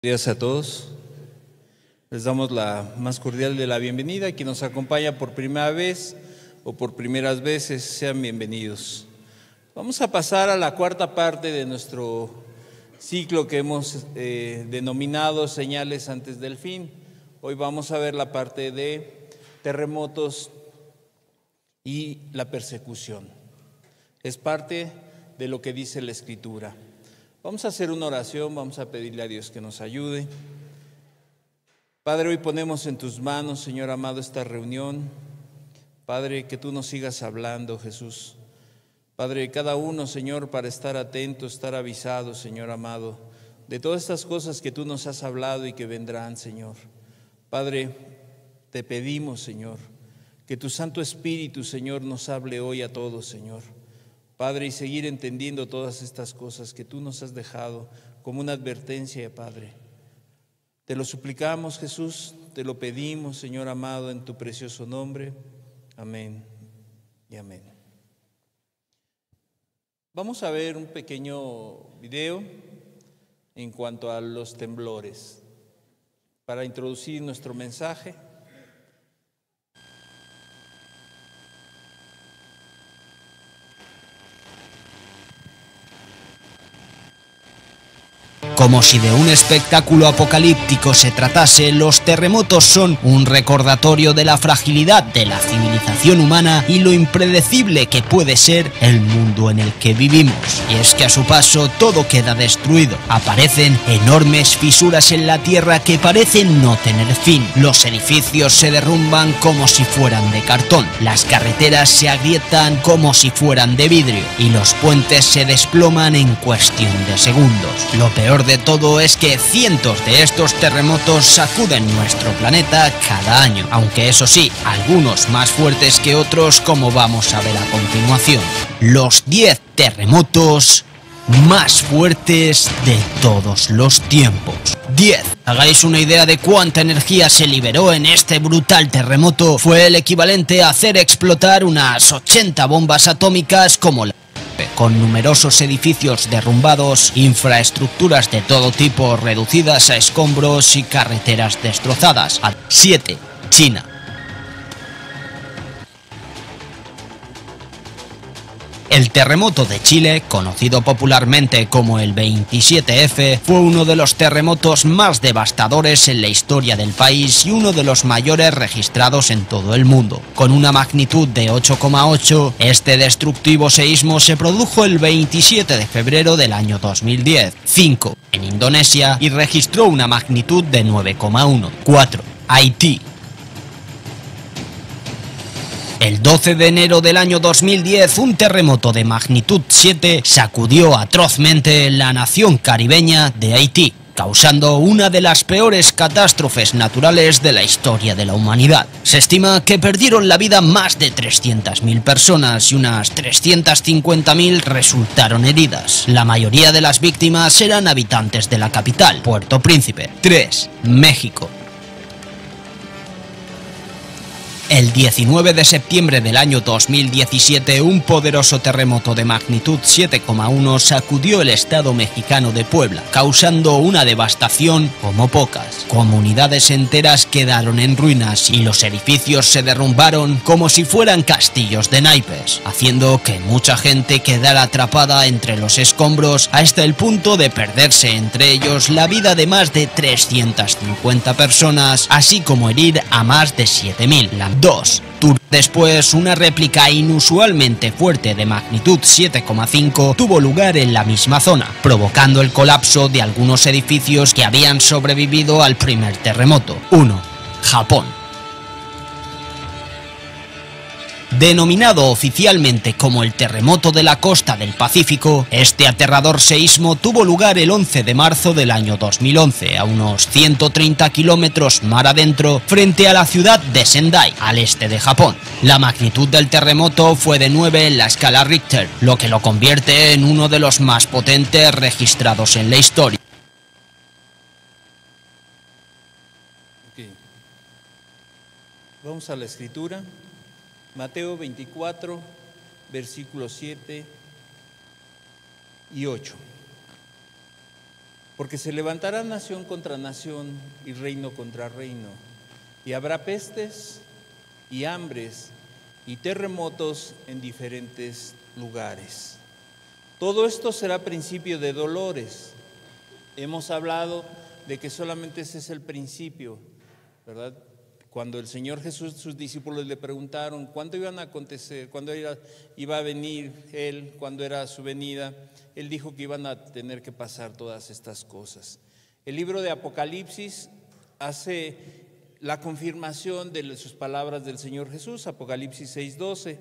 Buenos días a todos. Les damos la más cordial de la bienvenida. Quien nos acompaña por primera vez o por primeras veces, sean bienvenidos. Vamos a pasar a la cuarta parte de nuestro ciclo que hemos denominado Señales antes del fin. Hoy vamos a ver la parte de terremotos y la persecución. Es parte de lo que dice la Escritura. Vamos a hacer una oración, vamos a pedirle a Dios que nos ayude. Padre, hoy ponemos en tus manos, Señor amado, esta reunión. Padre, que tú nos sigas hablando, Jesús. Padre, cada uno, Señor, para estar atento, estar avisado, Señor amado, de todas estas cosas que tú nos has hablado y que vendrán, Señor. Padre, te pedimos, Señor, que tu Santo Espíritu, Señor, nos hable hoy a todos, Señor. Padre, y seguir entendiendo todas estas cosas que tú nos has dejado como una advertencia, Padre. Te lo suplicamos, Jesús, te lo pedimos, Señor amado, en tu precioso nombre. Amén y amén. Vamos a ver un pequeño video en cuanto a los temblores para introducir nuestro mensaje. Como si de un espectáculo apocalíptico se tratase, los terremotos son un recordatorio de la fragilidad de la civilización humana y lo impredecible que puede ser el mundo en el que vivimos. Y es que a su paso todo queda destruido. Aparecen enormes fisuras en la tierra que parecen no tener fin. Los edificios se derrumban como si fueran de cartón. Las carreteras se agrietan como si fueran de vidrio. Y los puentes se desploman en cuestión de segundos. Lo peor de todo es que cientos de estos terremotos sacuden nuestro planeta cada año, aunque eso sí, algunos más fuertes que otros, como vamos a ver a continuación. Los 10 terremotos más fuertes de todos los tiempos. 10. Hagáis una idea de cuánta energía se liberó en este brutal terremoto. Fue el equivalente a hacer explotar unas 80 bombas atómicas como la con numerosos edificios derrumbados, infraestructuras de todo tipo reducidas a escombros y carreteras destrozadas. 7. China. El terremoto de Chile, conocido popularmente como el 27F, fue uno de los terremotos más devastadores en la historia del país y uno de los mayores registrados en todo el mundo. Con una magnitud de 8,8, este destructivo seísmo se produjo el 27 de febrero del año 2010. 5. En Indonesia y registró una magnitud de 9,1. 4. Haití. El 12 de enero del año 2010, un terremoto de magnitud 7 sacudió atrozmente la nación caribeña de Haití, causando una de las peores catástrofes naturales de la historia de la humanidad. Se estima que perdieron la vida más de 300.000 personas y unas 350.000 resultaron heridas. La mayoría de las víctimas eran habitantes de la capital, Puerto Príncipe. 3. México. El 19 de septiembre del año 2017, un poderoso terremoto de magnitud 7,1 sacudió el estado mexicano de Puebla, causando una devastación como pocas. Comunidades enteras quedaron en ruinas y los edificios se derrumbaron como si fueran castillos de naipes, haciendo que mucha gente quedara atrapada entre los escombros hasta el punto de perderse entre ellos la vida de más de 350 personas, así como herir a más de 7.000. 2. Después, una réplica inusualmente fuerte de magnitud 7,5 tuvo lugar en la misma zona, provocando el colapso de algunos edificios que habían sobrevivido al primer terremoto. 1. Japón. Denominado oficialmente como el terremoto de la costa del Pacífico, este aterrador seísmo tuvo lugar el 11 de marzo del año 2011, a unos 130 kilómetros mar adentro, frente a la ciudad de Sendai, al este de Japón. La magnitud del terremoto fue de 9 en la escala Richter, lo que lo convierte en uno de los más potentes registrados en la historia. Okay. Vamos a la Escritura. Mateo 24, versículos 7 y 8. porque se levantará nación contra nación y reino contra reino, y habrá pestes y hambres y terremotos en diferentes lugares. Todo esto será principio de dolores. Hemos hablado de que solamente ese es el principio, ¿verdad? Cuando el Señor Jesús, sus discípulos le preguntaron cuándo iban a acontecer, cuándo iba a venir Él, cuándo era su venida, Él dijo que iban a tener que pasar todas estas cosas. El libro de Apocalipsis hace la confirmación de sus palabras del Señor Jesús, Apocalipsis 6:12.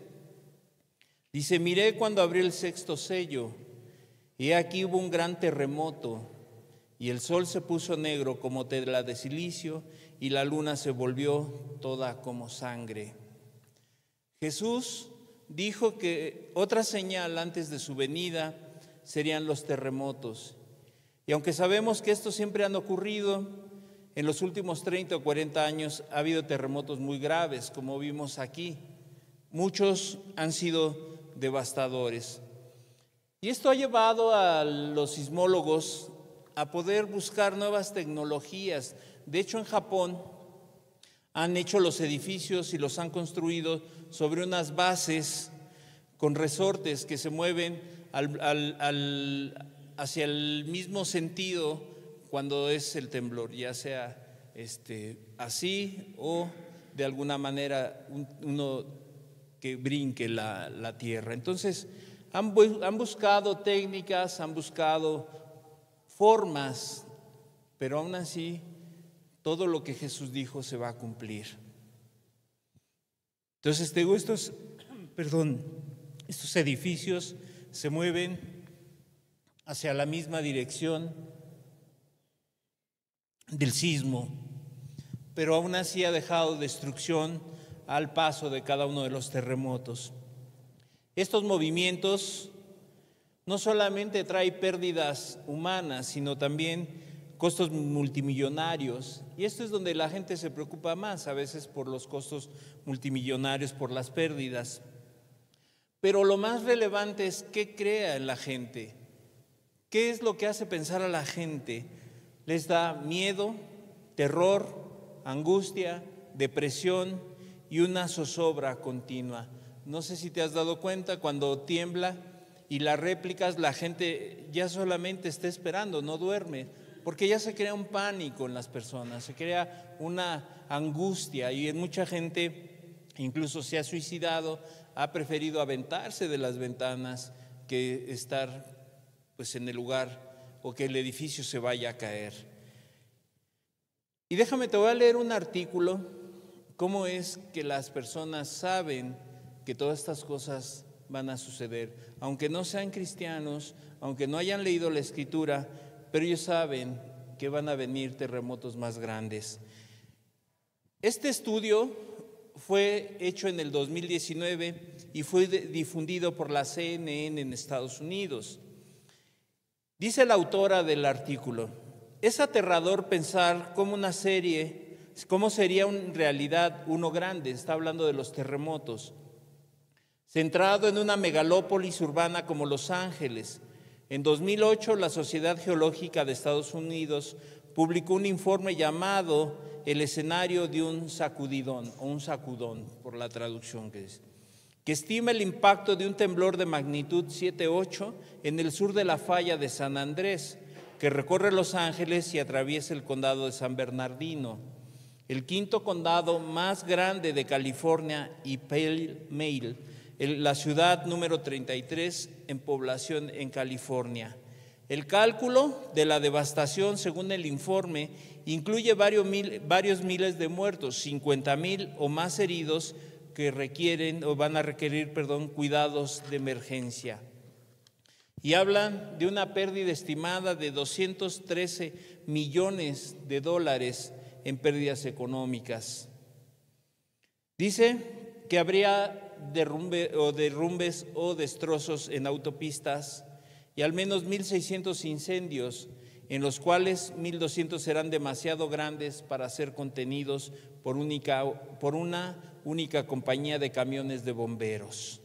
Dice: miré cuando abrió el sexto sello, y aquí hubo un gran terremoto, y el sol se puso negro como tela de silicio, y la luna se volvió toda como sangre. Jesús dijo que otra señal antes de su venida serían los terremotos. Y aunque sabemos que estos siempre han ocurrido, en los últimos 30 o 40 años ha habido terremotos muy graves, como vimos aquí. Muchos han sido devastadores. Y esto ha llevado a los sismólogos a poder buscar nuevas tecnologías. De hecho, en Japón han hecho los edificios y los han construido sobre unas bases con resortes que se mueven hacia el mismo sentido cuando es el temblor, ya sea así o de alguna manera uno que brinque la tierra. Entonces, han buscado técnicas, han buscado formas, pero aún así todo lo que Jesús dijo se va a cumplir. Entonces, estos edificios se mueven hacia la misma dirección del sismo, pero aún así ha dejado destrucción al paso de cada uno de los terremotos. Estos movimientos no solamente traen pérdidas humanas, sino también costos multimillonarios, y esto es donde la gente se preocupa más, a veces por los costos multimillonarios, por las pérdidas. Pero lo más relevante es qué crea en la gente, qué es lo que hace pensar a la gente. Les da miedo, terror, angustia, depresión y una zozobra continua. No sé si te has dado cuenta, cuando tiembla y las réplicas, la gente ya solamente está esperando, no duerme, porque ya se crea un pánico en las personas, se crea una angustia, y en mucha gente incluso se ha suicidado, ha preferido aventarse de las ventanas que estar en el lugar o que el edificio se vaya a caer. Y te voy a leer un artículo, cómo es que las personas saben que todas estas cosas van a suceder, aunque no sean cristianos, aunque no hayan leído la Escritura, pero ellos saben que van a venir terremotos más grandes. Este estudio fue hecho en el 2019 y fue difundido por la CNN en Estados Unidos. Dice la autora del artículo: es aterrador pensar cómo sería en realidad uno grande, está hablando de los terremotos, centrado en una megalópolis urbana como Los Ángeles. En 2008, la Sociedad Geológica de Estados Unidos publicó un informe llamado El escenario de un sacudidón, o un sacudón, por la traducción que estima el impacto de un temblor de magnitud 7.8 en el sur de la falla de San Andrés, que recorre Los Ángeles y atraviesa el condado de San Bernardino, el quinto condado más grande de California y Pale Mail, la ciudad número 33 en población en California. El cálculo de la devastación, según el informe, incluye varios miles de muertos, 50,000 o más heridos que van a requerir cuidados de emergencia. Y hablan de una pérdida estimada de $213 millones en pérdidas económicas. Dice que habría derrumbes o destrozos en autopistas y al menos 1,600 incendios, en los cuales 1,200 serán demasiado grandes para ser contenidos por una única compañía de camiones de bomberos.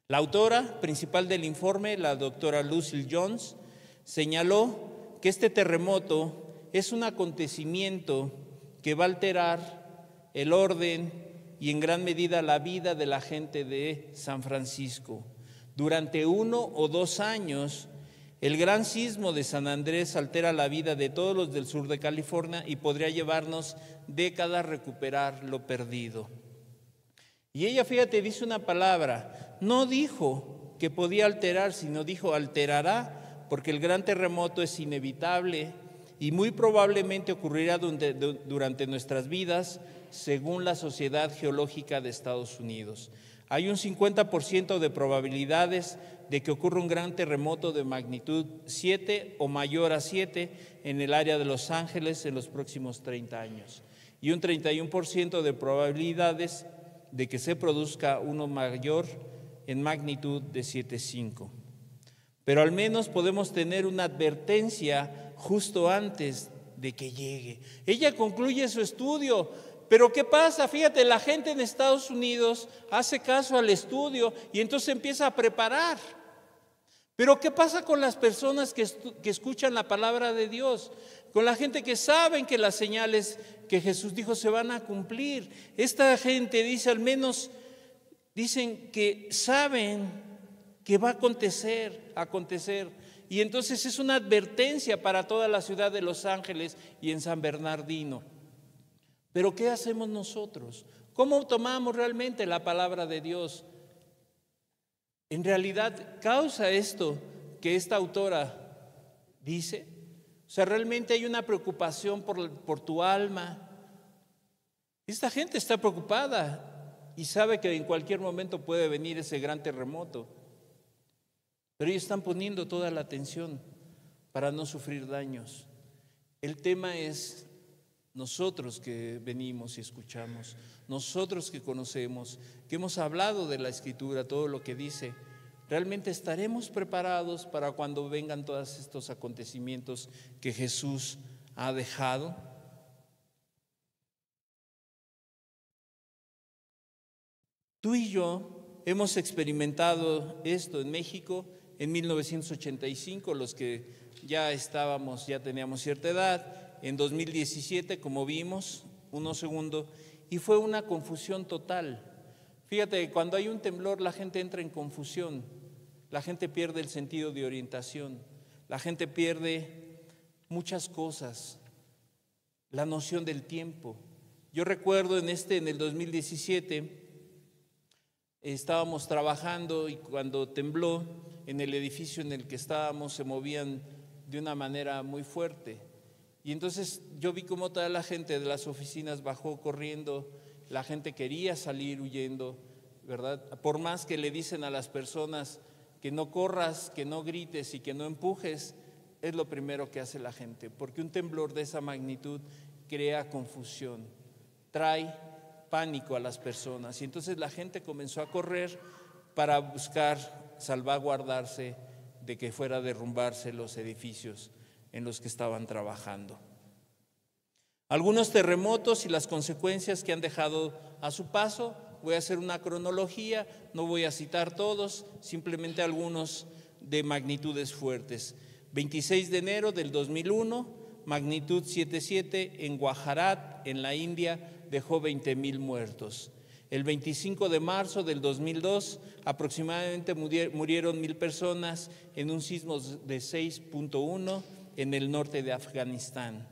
La autora principal del informe, la doctora Lucille Jones, señaló que este terremoto es un acontecimiento que va a alterar el orden y en gran medida la vida de la gente de San Francisco. Durante 1 o 2 años, el gran sismo de San Andrés altera la vida de todos los del sur de California y podría llevarnos décadas recuperar lo perdido. Y ella, fíjate, dice una palabra, no dijo que podía alterar, sino dijo alterará, porque el gran terremoto es inevitable y muy probablemente ocurrirá durante nuestras vidas, según la Sociedad Geológica de Estados Unidos. Hay un 50% de probabilidades de que ocurra un gran terremoto de magnitud 7 o mayor a 7 en el área de Los Ángeles en los próximos 30 años. Y un 31% de probabilidades de que se produzca uno mayor en magnitud de 7,5. Pero al menos podemos tener una advertencia justo antes de que llegue. Ella concluye su estudio, pero ¿qué pasa? Fíjate, la gente en Estados Unidos hace caso al estudio y entonces empieza a preparar. Pero ¿qué pasa con las personas que escuchan la palabra de Dios? Con la gente que saben que las señales que Jesús dijo se van a cumplir. Esta gente dice, al menos dicen que saben que va a acontecer. Y entonces es una advertencia para toda la ciudad de Los Ángeles y en San Bernardino. Pero ¿qué hacemos nosotros? ¿Cómo tomamos realmente la palabra de Dios? En realidad, ¿causa esto que esta autora dice? O sea, realmente hay una preocupación por tu alma. Esta gente está preocupada y sabe que en cualquier momento puede venir ese gran terremoto. Pero ellos están poniendo toda la atención para no sufrir daños. El tema es nosotros que venimos y escuchamos, nosotros que conocemos, que hemos hablado de la Escritura, todo lo que dice, ¿realmente estaremos preparados para cuando vengan todos estos acontecimientos que Jesús ha dejado? Tú y yo hemos experimentado esto en México en 1985, los que ya teníamos cierta edad. En 2017, como vimos, y fue una confusión total. Fíjate, cuando hay un temblor la gente entra en confusión, la gente pierde el sentido de orientación, la gente pierde muchas cosas, la noción del tiempo. Yo recuerdo en el 2017, estábamos trabajando y cuando tembló, en el edificio en el que estábamos se movían de una manera muy fuerte. Y entonces yo vi cómo toda la gente de las oficinas bajó corriendo, la gente quería salir huyendo, ¿verdad? Por más que le dicen a las personas que no corras, que no grites y que no empujes, es lo primero que hace la gente, porque un temblor de esa magnitud crea confusión, trae pánico a las personas. Y entonces la gente comenzó a correr para buscar salvaguardarse de que fuera a derrumbarse los edificios en los que estaban trabajando. Algunos terremotos y las consecuencias que han dejado a su paso. Voy a hacer una cronología, no voy a citar todos, simplemente algunos de magnitudes fuertes. 26 de enero del 2001, magnitud 7,7 en Gujarat, en la India, dejó 20,000 muertos. El 25 de marzo del 2002, aproximadamente murieron 1,000 personas en un sismo de 6,1 en el norte de Afganistán.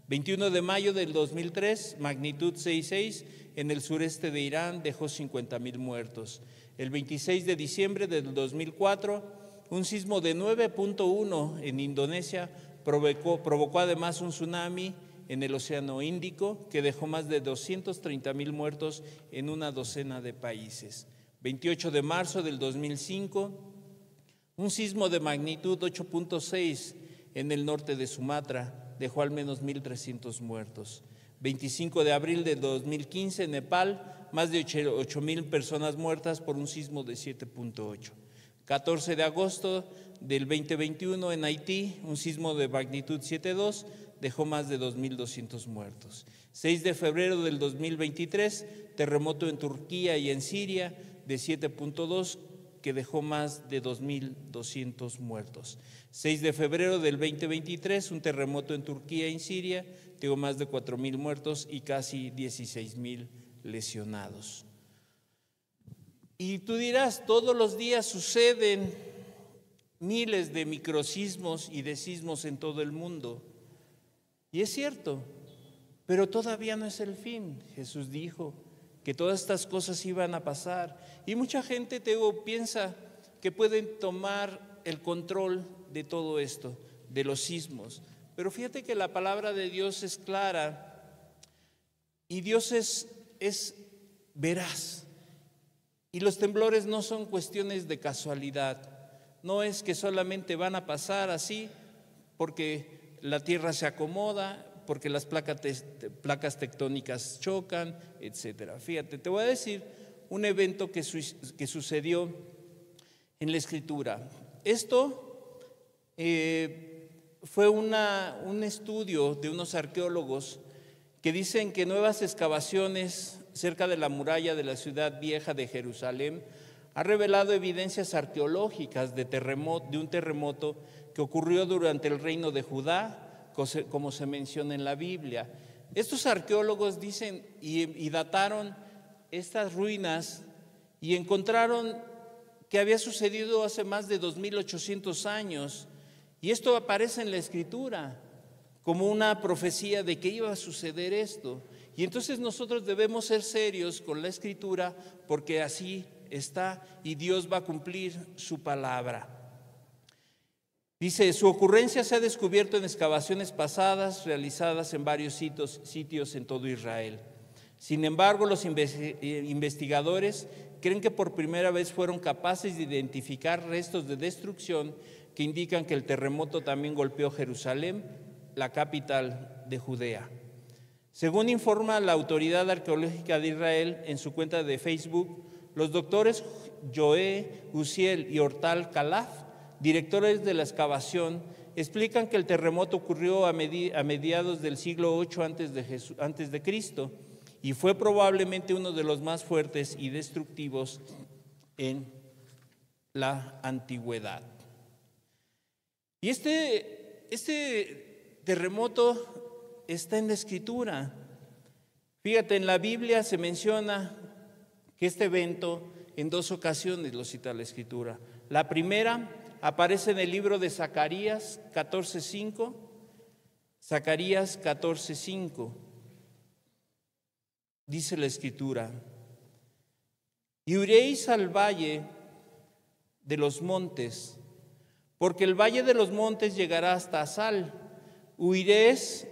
21 de mayo del 2003, magnitud 6,6 en el sureste de Irán, dejó 50,000 muertos. El 26 de diciembre del 2004, un sismo de 9,1 en Indonesia provocó además un tsunami en el Océano Índico que dejó más de 230,000 muertos en una docena de países. 28 de marzo del 2005, un sismo de magnitud 8,6 en el norte de Sumatra dejó al menos 1,300 muertos. 25 de abril de 2015 en Nepal, más de 8,000 personas muertas por un sismo de 7,8. 14 de agosto del 2021 en Haití, un sismo de magnitud 7,2 dejó más de 2,200 muertos. 6 de febrero del 2023, terremoto en Turquía y en Siria de 7,2 que dejó más de 2.200 muertos. 6 de febrero del 2023, un terremoto en Turquía y en Siria, tuvo más de 4.000 muertos y casi 16.000 lesionados. Y tú dirás, todos los días suceden miles de microsismos y de sismos en todo el mundo. Y es cierto, pero todavía no es el fin. Jesús dijo que todas estas cosas iban a pasar. Y mucha gente piensa que pueden tomar el control de todo esto, de los sismos. Pero fíjate que la palabra de Dios es clara y Dios es veraz. Y los temblores no son cuestiones de casualidad. No es que solamente van a pasar así porque la tierra se acomoda, porque las placas tectónicas chocan, etcétera. Fíjate, te voy a decir un evento que sucedió en la Escritura. Esto fue un estudio de unos arqueólogos que dicen que nuevas excavaciones cerca de la muralla de la ciudad vieja de Jerusalén ha revelado evidencias arqueológicas de un terremoto que ocurrió durante el reino de Judá, como se menciona en la Biblia. Estos arqueólogos dicen y dataron estas ruinas y encontraron que había sucedido hace más de 2.800 años, y esto aparece en la Escritura como una profecía de que iba a suceder esto. Y entonces nosotros debemos ser serios con la Escritura, porque así está y Dios va a cumplir su palabra. Dice, su ocurrencia se ha descubierto en excavaciones pasadas realizadas en varios sitios en todo Israel. Sin embargo, los investigadores creen que por primera vez fueron capaces de identificar restos de destrucción que indican que el terremoto también golpeó Jerusalén, la capital de Judea. Según informa la Autoridad Arqueológica de Israel en su cuenta de Facebook, los doctores Joé Uziel y Ortal Calaf, directores de la excavación, explican que el terremoto ocurrió a mediados del siglo VIII antes de Cristo y fue probablemente uno de los más fuertes y destructivos en la antigüedad. Y este terremoto está en la Escritura. Fíjate, en la Biblia se menciona que este evento en 2 ocasiones lo cita la Escritura. La primera aparece en el libro de Zacarías 14:5. Zacarías 14:5. Dice la Escritura: y huiréis al valle de los montes, porque el valle de los montes llegará hasta Asal. Huiréis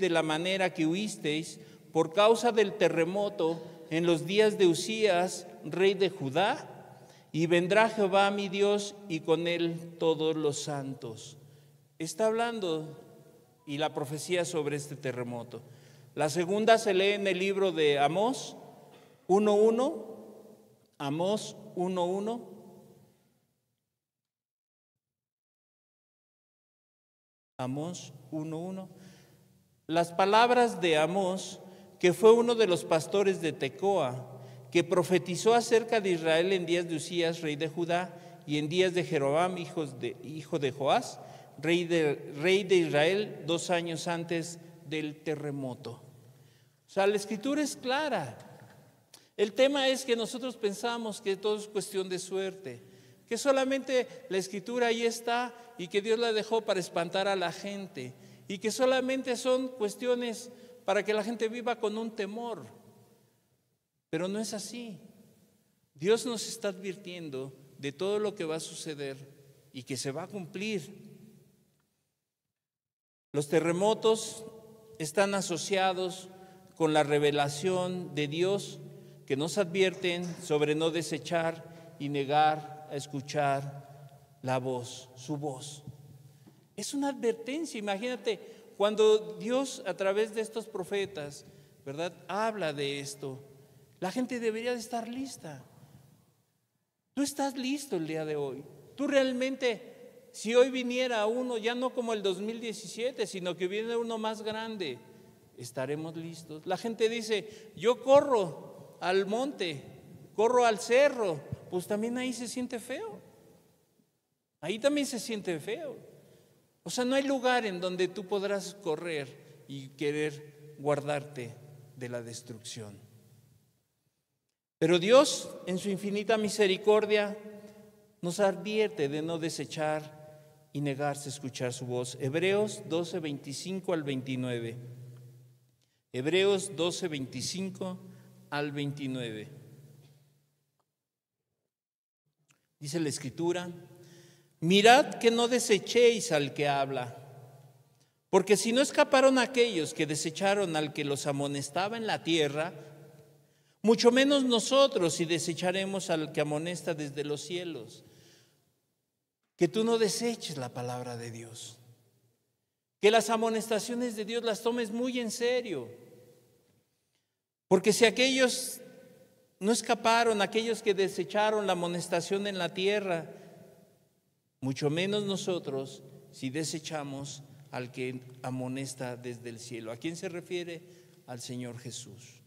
de la manera que huisteis por causa del terremoto en los días de Usías, rey de Judá, y vendrá Jehová mi Dios y con él todos los santos. Está hablando y la profecía sobre este terremoto. La segunda se lee en el libro de Amós 1:1. Amós 1:1. Amós 1:1. Las palabras de Amós, que fue uno de los pastores de Tecoa, que profetizó acerca de Israel en días de Usías, rey de Judá, y en días de Jeroboam, hijo de Joás, rey de Israel, 2 años antes del terremoto. O sea, la Escritura es clara. El tema es que nosotros pensamos que todo es cuestión de suerte, que solamente la Escritura ahí está y que Dios la dejó para espantar a la gente, y que solamente son cuestiones para que la gente viva con un temor. Pero no es así. Dios nos está advirtiendo de todo lo que va a suceder y que se va a cumplir. Los terremotos están asociados con la revelación de Dios, que nos advierten sobre no desechar y negar a escuchar la voz, su voz. Es una advertencia. Imagínate, cuando Dios a través de estos profetas, ¿verdad?, habla de esto, la gente debería de estar lista. Tú estás listo el día de hoy. Tú realmente, si hoy viniera uno, ya no como el 2017, sino que viene uno más grande, estaremos listos. La gente dice, yo corro al monte, corro al cerro, pues también ahí se siente feo. Ahí también se siente feo. O sea, no hay lugar en donde tú podrás correr y querer guardarte de la destrucción. Pero Dios, en su infinita misericordia, nos advierte de no desechar y negarse a escuchar su voz. Hebreos 12, 25 al 29. Hebreos 12, 25 al 29. Dice la Escritura: mirad que no desechéis al que habla, porque si no escaparon aquellos que desecharon al que los amonestaba en la tierra, mucho menos nosotros si desecharemos al que amonesta desde los cielos. Que tú no deseches la palabra de Dios, que las amonestaciones de Dios las tomes muy en serio, porque si aquellos no escaparon, aquellos que desecharon la amonestación en la tierra, mucho menos nosotros si desechamos al que amonesta desde el cielo. ¿A quién se refiere? Al Señor Jesús.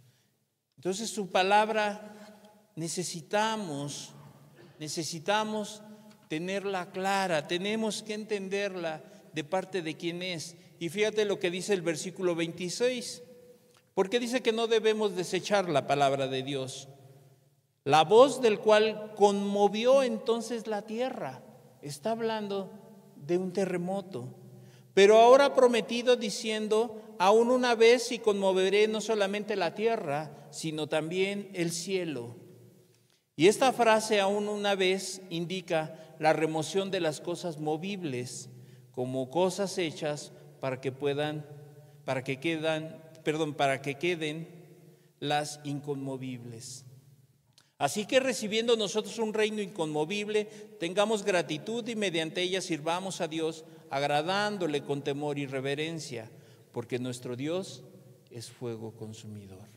Entonces su palabra necesitamos tenerla clara, tenemos que entenderla de parte de quién es. Y fíjate lo que dice el versículo 26, porque dice que no debemos desechar la palabra de Dios. La voz del cual conmovió entonces la tierra. Está hablando de un terremoto, pero ahora ha prometido diciendo: aún una vez y conmoveré no solamente la tierra, sino también el cielo. Y esta frase, aún una vez, indica la remoción de las cosas movibles como cosas hechas para que queden las inconmovibles. Así que recibiendo nosotros un reino inconmovible, tengamos gratitud y mediante ella sirvamos a Dios, agradándole con temor y reverencia, porque nuestro Dios es fuego consumidor.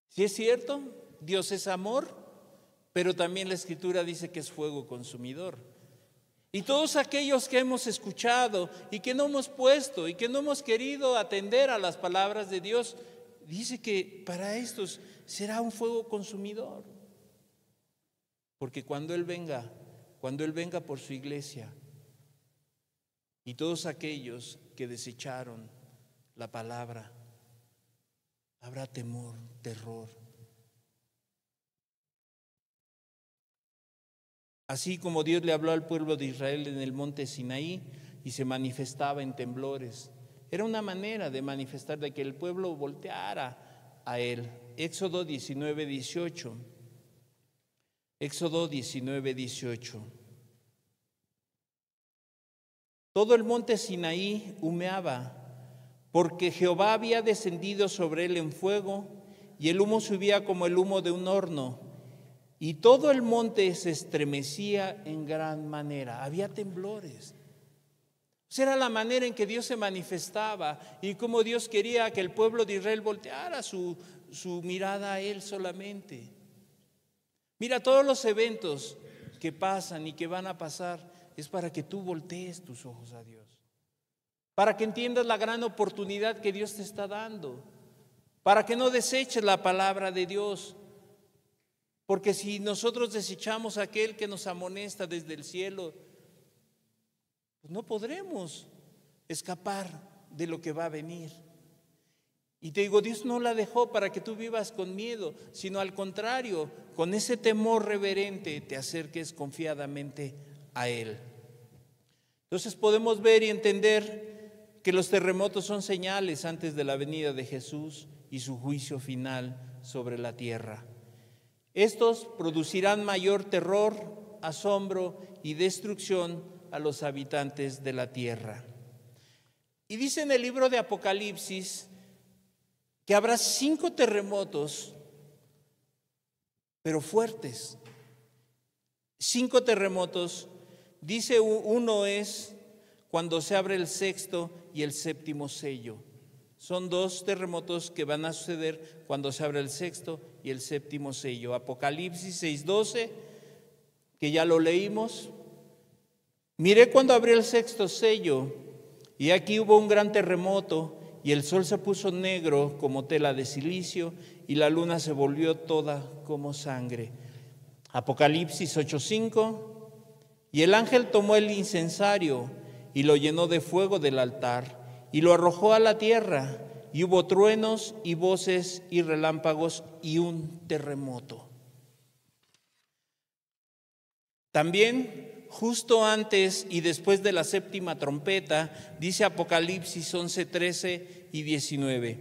¿Sí es cierto? Dios es amor, pero también la Escritura dice que es fuego consumidor. Y todos aquellos que hemos escuchado y que no hemos puesto y que no hemos querido atender a las palabras de Dios, dice que para estos será un fuego consumidor. Porque cuando Él venga por su iglesia, y todos aquellos que desecharon la palabra, habrá temor, terror. Así como Dios le habló al pueblo de Israel en el monte Sinaí y se manifestaba en temblores. Era una manera de manifestar, de que el pueblo volteara a Él. Éxodo 19, 18. Éxodo 19, 18. Todo el monte Sinaí humeaba, porque Jehová había descendido sobre él en fuego, y el humo subía como el humo de un horno, y todo el monte se estremecía en gran manera. Había temblores. Esa era la manera en que Dios se manifestaba y cómo Dios quería que el pueblo de Israel volteara su mirada a Él solamente. Mira, todos los eventos que pasan y que van a pasar es para que tú voltees tus ojos a Dios, para que entiendas la gran oportunidad que Dios te está dando, para que no deseches la palabra de Dios. Porque si nosotros desechamos a aquel que nos amonesta desde el cielo, pues no podremos escapar de lo que va a venir. Y te digo, Dios no la dejó para que tú vivas con miedo, sino al contrario, con ese temor reverente te acerques confiadamente a Él. Entonces podemos ver y entender que los terremotos son señales antes de la venida de Jesús y su juicio final sobre la tierra. Estos producirán mayor terror, asombro y destrucción a los habitantes de la tierra. Y dice en el libro de Apocalipsis que habrá 5 terremotos, pero fuertes. 5 terremotos. Dice uno es cuando se abre el 6º y el 7º sello. Son 2 terremotos que van a suceder cuando se abre el 6º y el 7º sello. Apocalipsis 6:12, que ya lo leímos. Miré cuando abrió el 6º sello, y aquí hubo un gran terremoto, y el sol se puso negro como tela de silicio, y la luna se volvió toda como sangre. Apocalipsis 8:5. Y el ángel tomó el incensario y lo llenó de fuego del altar y lo arrojó a la tierra, y hubo truenos y voces y relámpagos y un terremoto. También, justo antes y después de la séptima trompeta, dice Apocalipsis 11:13 y 19.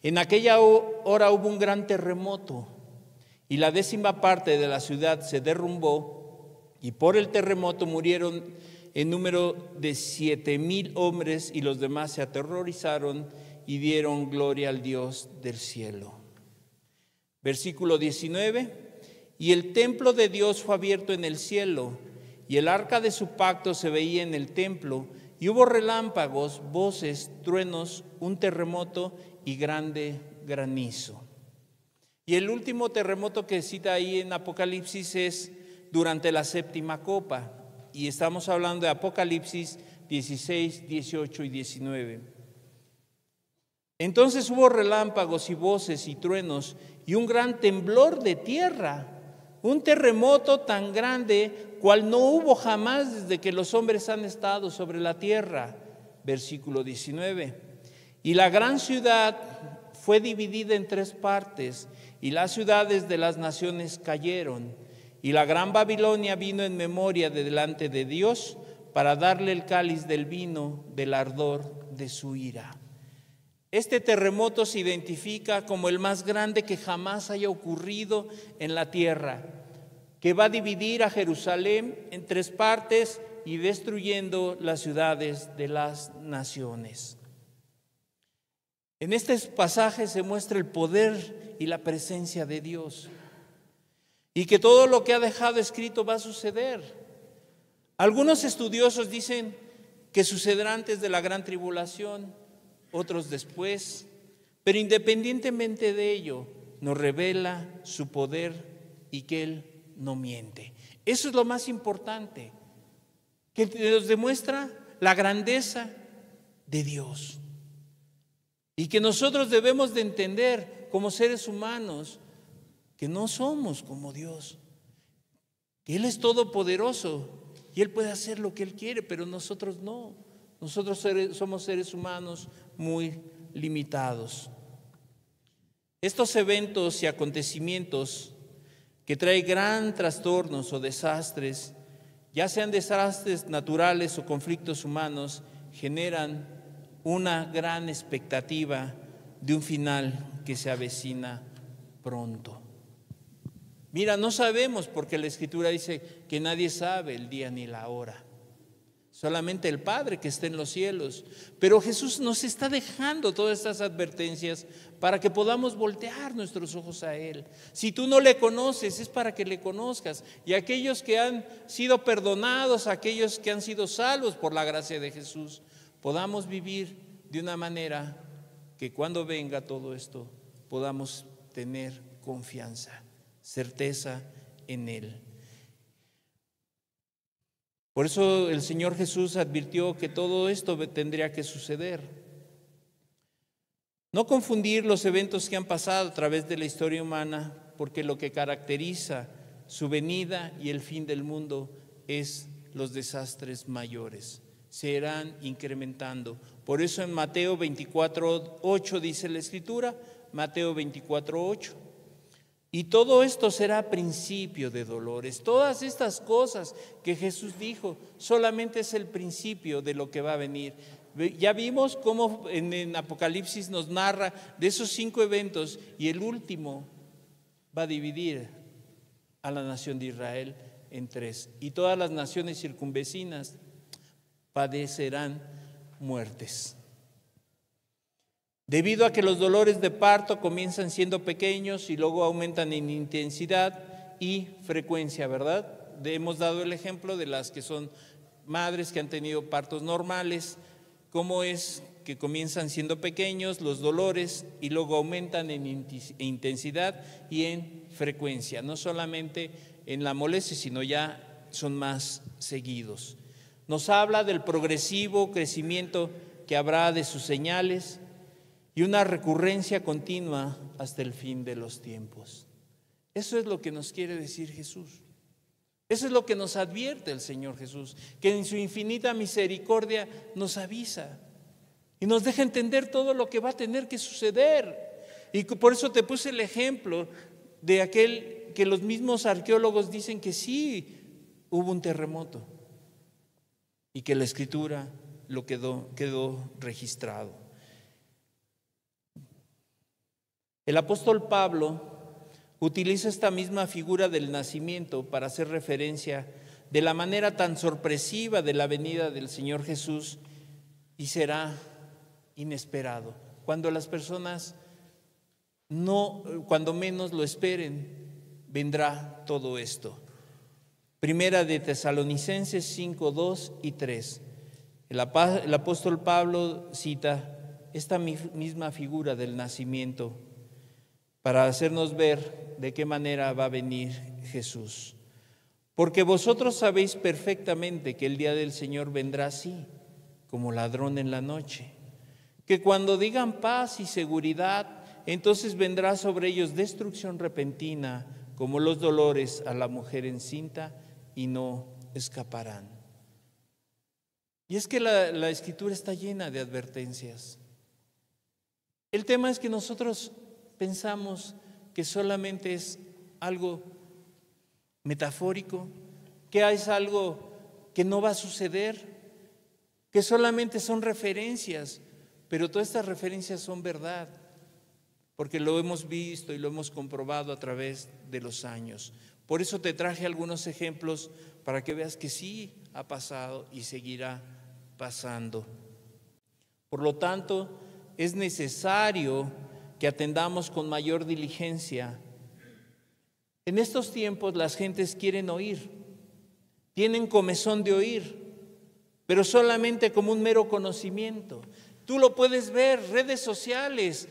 En aquella hora hubo un gran terremoto, y la 10ª parte de la ciudad se derrumbó, y por el terremoto murieron en número de 7,000 hombres, y los demás se aterrorizaron y dieron gloria al Dios del cielo. Versículo 19. Y el templo de Dios fue abierto en el cielo, y el arca de su pacto se veía en el templo, y hubo relámpagos, voces, truenos, un terremoto y grande granizo. Y el último terremoto que cita ahí en Apocalipsis es durante la séptima copa, y estamos hablando de Apocalipsis 16, 18 y 19. Entonces hubo relámpagos y voces y truenos y un gran temblor de tierra, un terremoto tan grande cual no hubo jamás desde que los hombres han estado sobre la tierra. Versículo 19. Y la gran ciudad fue dividida en 3 partes, y las ciudades de las naciones cayeron, y la gran Babilonia vino en memoria de delante de Dios para darle el cáliz del vino del ardor de su ira. Este terremoto se identifica como el más grande que jamás haya ocurrido en la tierra, que va a dividir a Jerusalén en 3 partes y destruyendo las ciudades de las naciones. En este pasaje se muestra el poder y la presencia de Dios, y que todo lo que ha dejado escrito va a suceder. Algunos estudiosos dicen que sucederá antes de la gran tribulación, otros después, pero independientemente de ello, nos revela su poder y que Él no miente. Eso es lo más importante, que nos demuestra la grandeza de Dios, y que nosotros debemos de entender como seres humanos que no somos como Dios, que Él es todopoderoso y Él puede hacer lo que Él quiere, pero nosotros no. Nosotros somos seres humanos muy limitados. Estos eventos y acontecimientos que traen gran trastornos o desastres, ya sean desastres naturales o conflictos humanos, generan una gran expectativa de un final que se avecina pronto. Mira, no sabemos, porque la Escritura dice que nadie sabe el día ni la hora, solamente el Padre que está en los cielos. Pero Jesús nos está dejando todas estas advertencias para que podamos voltear nuestros ojos a Él. Si tú no le conoces, es para que le conozcas. Y aquellos que han sido perdonados, aquellos que han sido salvos por la gracia de Jesús, podamos vivir de una manera que cuando venga todo esto podamos tener confianza, certeza en Él. Por eso el Señor Jesús advirtió que todo esto tendría que suceder. No confundir los eventos que han pasado a través de la historia humana, porque lo que caracteriza su venida y el fin del mundo es los desastres mayores. Se irán incrementando. Por eso en Mateo 24:8 dice la Escritura, Mateo 24:8. Y todo esto será principio de dolores. Todas estas cosas que Jesús dijo solamente es el principio de lo que va a venir. Ya vimos cómo en Apocalipsis nos narra de esos 5 eventos, y el último va a dividir a la nación de Israel en 3. Y todas las naciones circunvecinas padecerán muertes. Debido a que los dolores de parto comienzan siendo pequeños y luego aumentan en intensidad y frecuencia, ¿verdad? Hemos dado el ejemplo de las que son madres que han tenido partos normales, cómo es que comienzan siendo pequeños los dolores y luego aumentan en intensidad y en frecuencia, no solamente en la molestia, sino ya son más seguidos. Nos habla del progresivo crecimiento que habrá de sus señales y una recurrencia continua hasta el fin de los tiempos. Eso es lo que nos quiere decir Jesús. Eso es lo que nos advierte el Señor Jesús, que en su infinita misericordia nos avisa y nos deja entender todo lo que va a tener que suceder. Y por eso te puse el ejemplo de aquel que los mismos arqueólogos dicen que sí hubo un terremoto y que la Escritura lo quedó registrado. El apóstol Pablo utiliza esta misma figura del nacimiento para hacer referencia de la manera tan sorpresiva de la venida del Señor Jesús, y será inesperado. Cuando las personas cuando menos lo esperen, vendrá todo esto. Primera de Tesalonicenses 5, 2 y 3. El apóstol Pablo cita esta misma figura del nacimiento para hacernos ver de qué manera va a venir Jesús. Porque vosotros sabéis perfectamente que el día del Señor vendrá así, como ladrón en la noche. Que cuando digan paz y seguridad, entonces vendrá sobre ellos destrucción repentina, como los dolores a la mujer encinta, y no escaparán. Y es que la Escritura está llena de advertencias. El tema es que nosotros pensamos que solamente es algo metafórico, que es algo que no va a suceder, que solamente son referencias, pero todas estas referencias son verdad, porque lo hemos visto y lo hemos comprobado a través de los años. Por eso te traje algunos ejemplos para que veas que sí ha pasado y seguirá pasando. Por lo tanto, es necesario que atendamos con mayor diligencia. En estos tiempos las gentes quieren oír, tienen comezón de oír, pero solamente como un mero conocimiento. Tú lo puedes ver, redes sociales,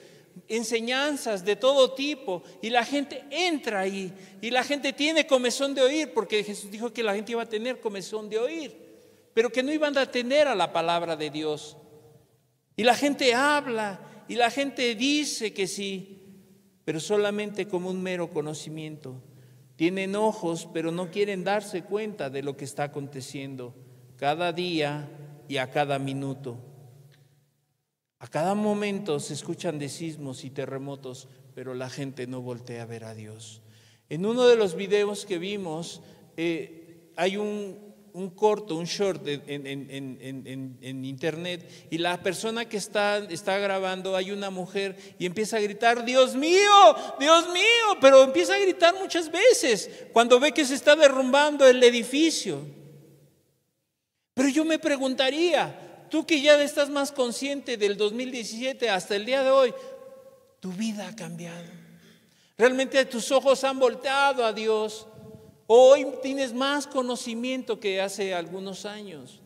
enseñanzas de todo tipo, y la gente entra ahí, y la gente tiene comezón de oír, porque Jesús dijo que la gente iba a tener comezón de oír, pero que no iban a atender a la palabra de Dios. Y la gente habla, y la gente dice que sí, pero solamente como un mero conocimiento. Tienen ojos, pero no quieren darse cuenta de lo que está aconteciendo cada día y a cada minuto. A cada momento se escuchan de sismos y terremotos, pero la gente no voltea a ver a Dios. En uno de los videos que vimos, hay un corto, un short en internet, y la persona que está grabando, hay una mujer y empieza a gritar, Dios mío, pero empieza a gritar muchas veces cuando ve que se está derrumbando el edificio. Pero yo me preguntaría, tú que ya estás más consciente del 2017 hasta el día de hoy, tu vida ha cambiado. Realmente tus ojos han volteado a Dios. Hoy tienes más conocimiento que hace algunos años.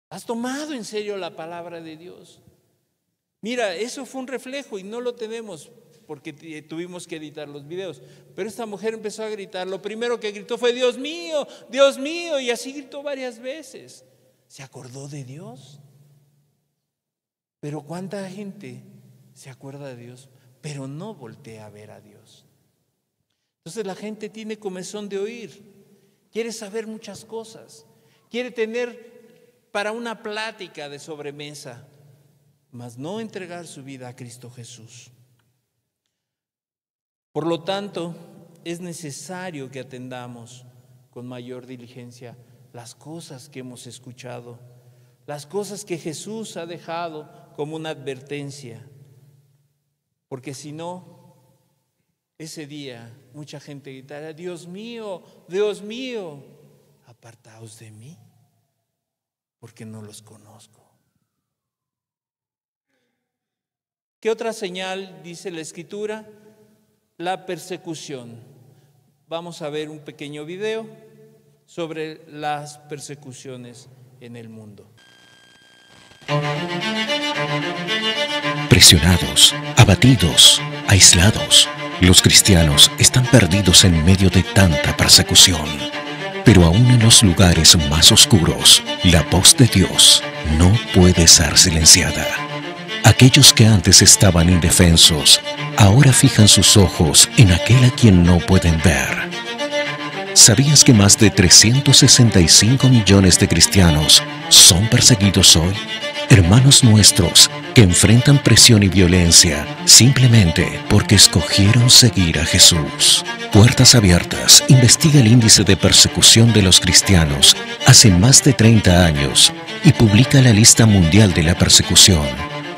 Has tomado en serio la palabra de Dios. Mira, eso fue un reflejo y no lo tenemos porque tuvimos que editar los videos. Pero esta mujer empezó a gritar. Lo primero que gritó fue Dios mío, y así gritó varias veces. ¿Se acordó de Dios? Pero ¿cuánta gente se acuerda de Dios, pero no voltea a ver a Dios? Entonces la gente tiene comezón de oír, quiere saber muchas cosas, quiere tener para una plática de sobremesa, mas no entregar su vida a Cristo Jesús. Por lo tanto, es necesario que atendamos con mayor diligencia las cosas que hemos escuchado, las cosas que Jesús ha dejado como una advertencia, porque si no, ese día mucha gente gritará, Dios mío, apartaos de mí, porque no los conozco. ¿Qué otra señal dice la Escritura? La persecución. Vamos a ver un pequeño video sobre las persecuciones en el mundo. Presionados, abatidos, aislados, los cristianos están perdidos en medio de tanta persecución. Pero aún en los lugares más oscuros, la voz de Dios no puede ser silenciada. Aquellos que antes estaban indefensos, ahora fijan sus ojos en aquel a quien no pueden ver. ¿Sabías que más de 365 millones de cristianos son perseguidos hoy? Hermanos nuestros que enfrentan presión y violencia simplemente porque escogieron seguir a Jesús. Puertas Abiertas investiga el índice de persecución de los cristianos hace más de 30 años y publica la lista mundial de la persecución,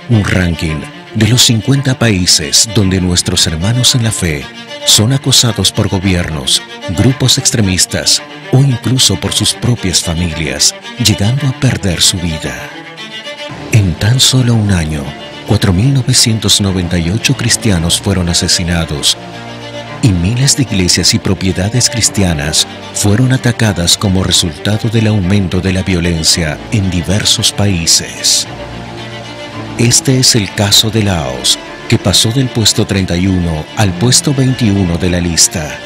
un ranking de los 50 países donde nuestros hermanos en la fe son acosados por gobiernos, grupos extremistas o incluso por sus propias familias, llegando a perder su vida. En tan solo un año, 4.998 cristianos fueron asesinados y miles de iglesias y propiedades cristianas fueron atacadas como resultado del aumento de la violencia en diversos países. Este es el caso de Laos, que pasó del puesto 31 al puesto 21 de la lista.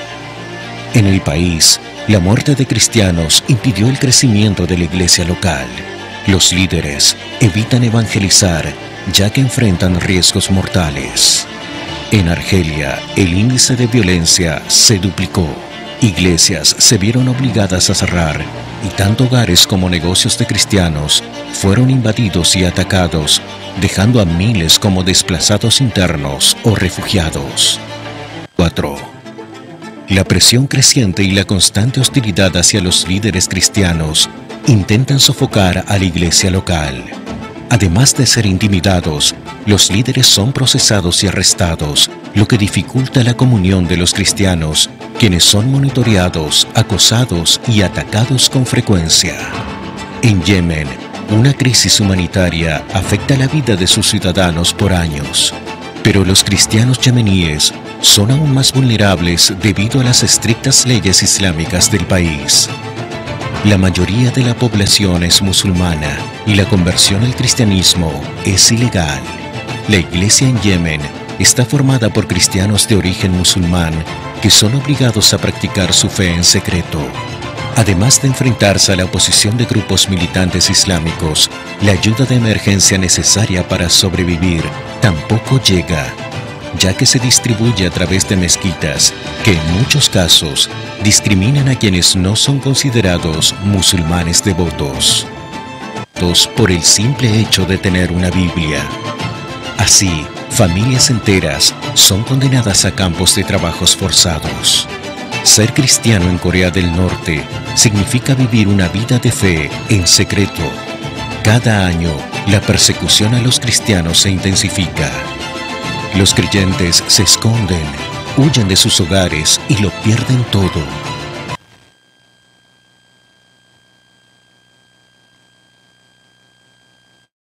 En el país, la muerte de cristianos impidió el crecimiento de la iglesia local. Los líderes evitan evangelizar, ya que enfrentan riesgos mortales. En Argelia, el índice de violencia se duplicó. Iglesias se vieron obligadas a cerrar y tanto hogares como negocios de cristianos fueron invadidos y atacados, dejando a miles como desplazados internos o refugiados. 4. La presión creciente y la constante hostilidad hacia los líderes cristianos intentan sofocar a la iglesia local. Además de ser intimidados, los líderes son procesados y arrestados, lo que dificulta la comunión de los cristianos, quienes son monitoreados, acosados y atacados con frecuencia. En Yemen, una crisis humanitaria afecta la vida de sus ciudadanos por años, pero los cristianos yemeníes son aún más vulnerables debido a las estrictas leyes islámicas del país. La mayoría de la población es musulmana y la conversión al cristianismo es ilegal. La iglesia en Yemen está formada por cristianos de origen musulmán que son obligados a practicar su fe en secreto. Además de enfrentarse a la oposición de grupos militantes islámicos, la ayuda de emergencia necesaria para sobrevivir tampoco llega, ya que se distribuye a través de mezquitas que en muchos casos discriminan a quienes no son considerados musulmanes devotos, por el simple hecho de tener una Biblia. Así, familias enteras son condenadas a campos de trabajos forzados. Ser cristiano en Corea del Norte significa vivir una vida de fe en secreto. Cada año, la persecución a los cristianos se intensifica. Los creyentes se esconden, huyen de sus hogares y lo pierden todo.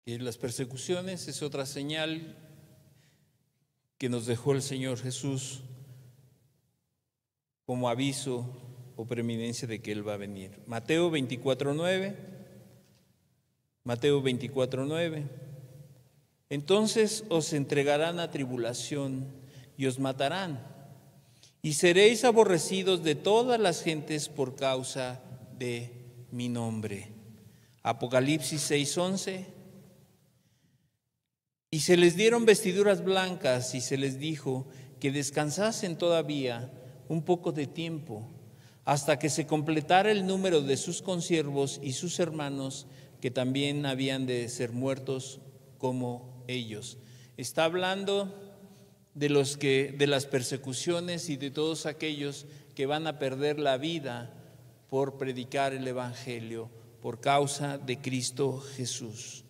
Y las persecuciones es otra señal que nos dejó el Señor Jesús como aviso o preeminencia de que Él va a venir. Mateo 24:9. Mateo 24:9. Entonces os entregarán a tribulación y os matarán, y seréis aborrecidos de todas las gentes por causa de mi nombre. Apocalipsis 6:11. Y se les dieron vestiduras blancas y se les dijo que descansasen todavía un poco de tiempo, hasta que se completara el número de sus consiervos y sus hermanos, que también habían de ser muertos como ellos. Está hablando de las persecuciones y de todos aquellos que van a perder la vida por predicar el Evangelio, por causa de Cristo Jesús.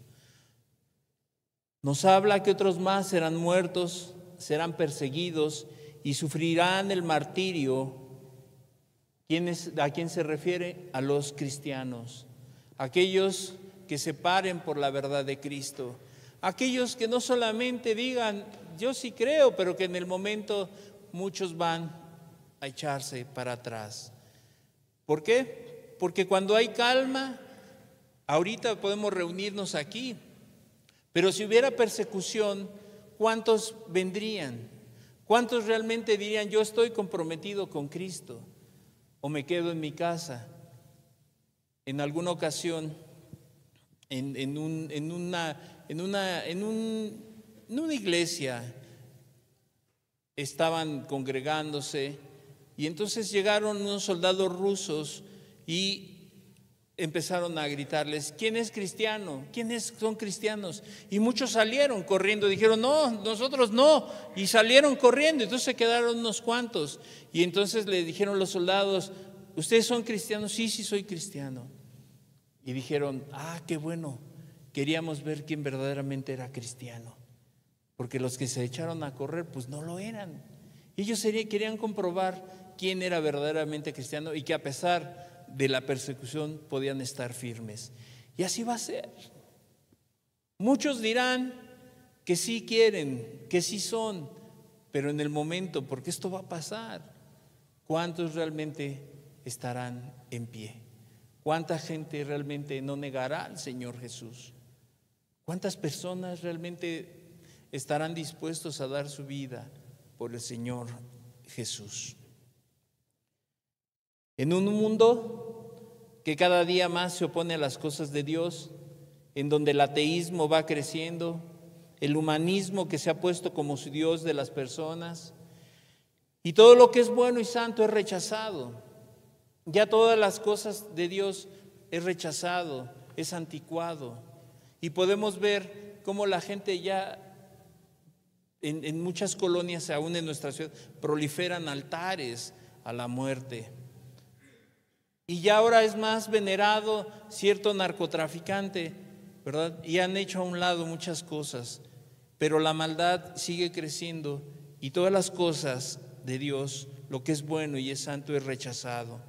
Nos habla que otros más serán muertos, serán perseguidos y sufrirán el martirio. ¿A quién se refiere? A los cristianos, aquellos que se paren por la verdad de Cristo, aquellos que no solamente digan, yo sí creo, pero que en el momento muchos van a echarse para atrás. ¿Por qué? Porque cuando hay calma, ahorita podemos reunirnos aquí, pero si hubiera persecución, ¿cuántos vendrían? ¿Cuántos realmente dirían, yo estoy comprometido con Cristo o me quedo en mi casa? En alguna ocasión, en una iglesia, estaban congregándose y entonces llegaron unos soldados rusos y empezaron a gritarles: ¿quién es cristiano? ¿Quiénes son cristianos? Y muchos salieron corriendo, dijeron: no, nosotros no, y salieron corriendo. Entonces se quedaron unos cuantos y entonces le dijeron los soldados: ¿ustedes son cristianos? Sí, sí soy cristiano. Y dijeron: qué bueno, queríamos ver quién verdaderamente era cristiano, porque los que se echaron a correr pues no lo eran. Ellos querían comprobar quién era verdaderamente cristiano y que a pesar de la persecución podían estar firmes. Y así va a ser. Muchos dirán que sí quieren, que sí son, pero en el momento, porque esto va a pasar, ¿cuántos realmente estarán en pie? ¿Cuánta gente realmente no negará al Señor Jesús? ¿Cuántas personas realmente estarán dispuestos a dar su vida por el Señor Jesús? En un mundo que cada día más se opone a las cosas de Dios, en donde el ateísmo va creciendo, el humanismo que se ha puesto como su Dios de las personas, y todo lo que es bueno y santo es rechazado. Ya todas las cosas de Dios es rechazado, es anticuado. Y podemos ver cómo la gente ya en muchas colonias, aún en nuestra ciudad, proliferan altares a la muerte. Y ya ahora es más venerado cierto narcotraficante, ¿verdad? Y han hecho a un lado muchas cosas, pero la maldad sigue creciendo y todas las cosas de Dios, lo que es bueno y es santo, es rechazado.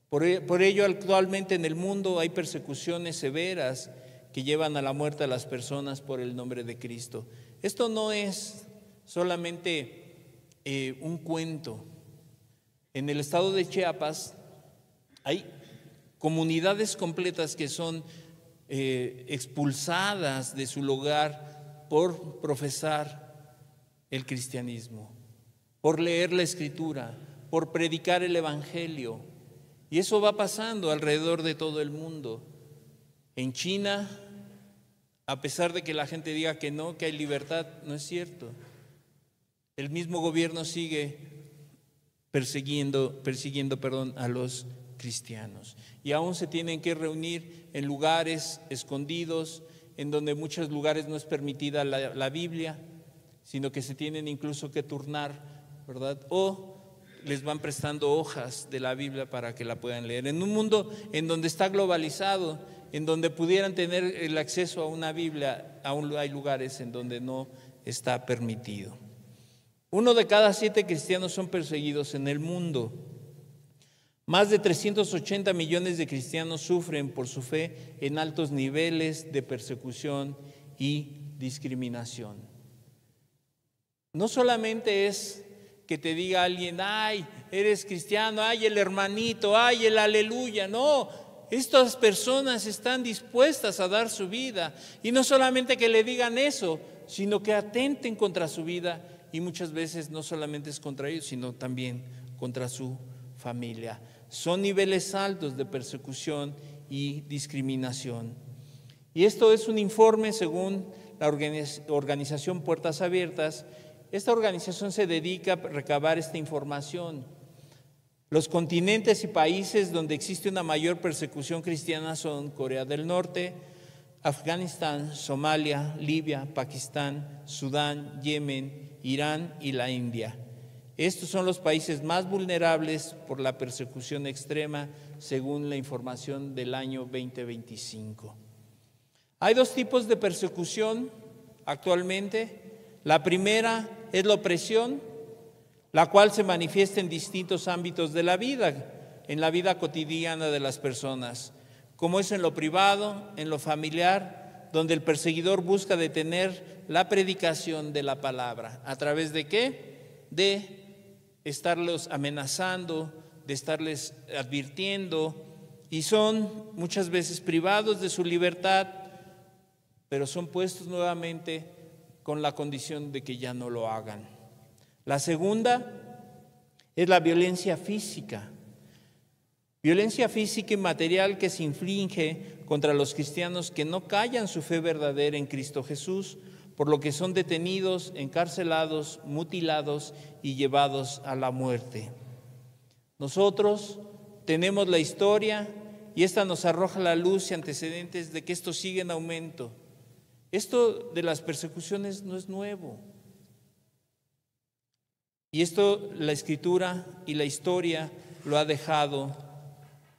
Por ello, actualmente en el mundo hay persecuciones severas que llevan a la muerte a las personas por el nombre de Cristo. Esto no es solamente un cuento. En el estado de Chiapas hay comunidades completas que son expulsadas de su lugar por profesar el cristianismo, por leer la Escritura, por predicar el Evangelio. Y eso va pasando alrededor de todo el mundo. En China, a pesar de que la gente diga que no, que hay libertad, no es cierto. El mismo gobierno sigue persiguiendo a los cristianos. Y aún se tienen que reunir en lugares escondidos, en donde en muchos lugares no es permitida la Biblia, sino que se tienen incluso que turnar, ¿verdad? O les van prestando hojas de la Biblia para que la puedan leer. En un mundo en donde está globalizado, en donde pudieran tener el acceso a una Biblia, aún hay lugares en donde no está permitido. 1 de cada 7 cristianos son perseguidos en el mundo. Más de 380 millones de cristianos sufren por su fe en altos niveles de persecución y discriminación. No solamente es que te diga alguien: ay, eres cristiano, ay, el hermanito, ay, el aleluya. No, estas personas están dispuestas a dar su vida. Y no solamente que le digan eso, sino que atenten contra su vida. Y muchas veces no solamente es contra ellos, sino también contra su familia. Son niveles altos de persecución y discriminación. Y esto es un informe según la organización Puertas Abiertas. Esta organización se dedica a recabar esta información. Los continentes y países donde existe una mayor persecución cristiana son Corea del Norte, Afganistán, Somalia, Libia, Pakistán, Sudán, Yemen, Irán y la India. Estos son los países más vulnerables por la persecución extrema, según la información del año 2025. Hay 2 tipos de persecución actualmente. La primera es la opresión, la cual se manifiesta en distintos ámbitos de la vida, en la vida cotidiana de las personas, como es en lo privado, en lo familiar, donde el perseguidor busca detener la predicación de la palabra. ¿A través de qué? De estarlos amenazando, de estarles advirtiendo, y son muchas veces privados de su libertad, pero son puestos nuevamente con la condición de que ya no lo hagan. La segunda es la violencia física. Violencia física y material que se inflige contra los cristianos que no callan su fe verdadera en Cristo Jesús, por lo que son detenidos, encarcelados, mutilados y llevados a la muerte. Nosotros tenemos la historia y esta nos arroja la luz y antecedentes de que esto sigue en aumento. Esto de las persecuciones no es nuevo. Y esto la Escritura y la historia lo ha dejado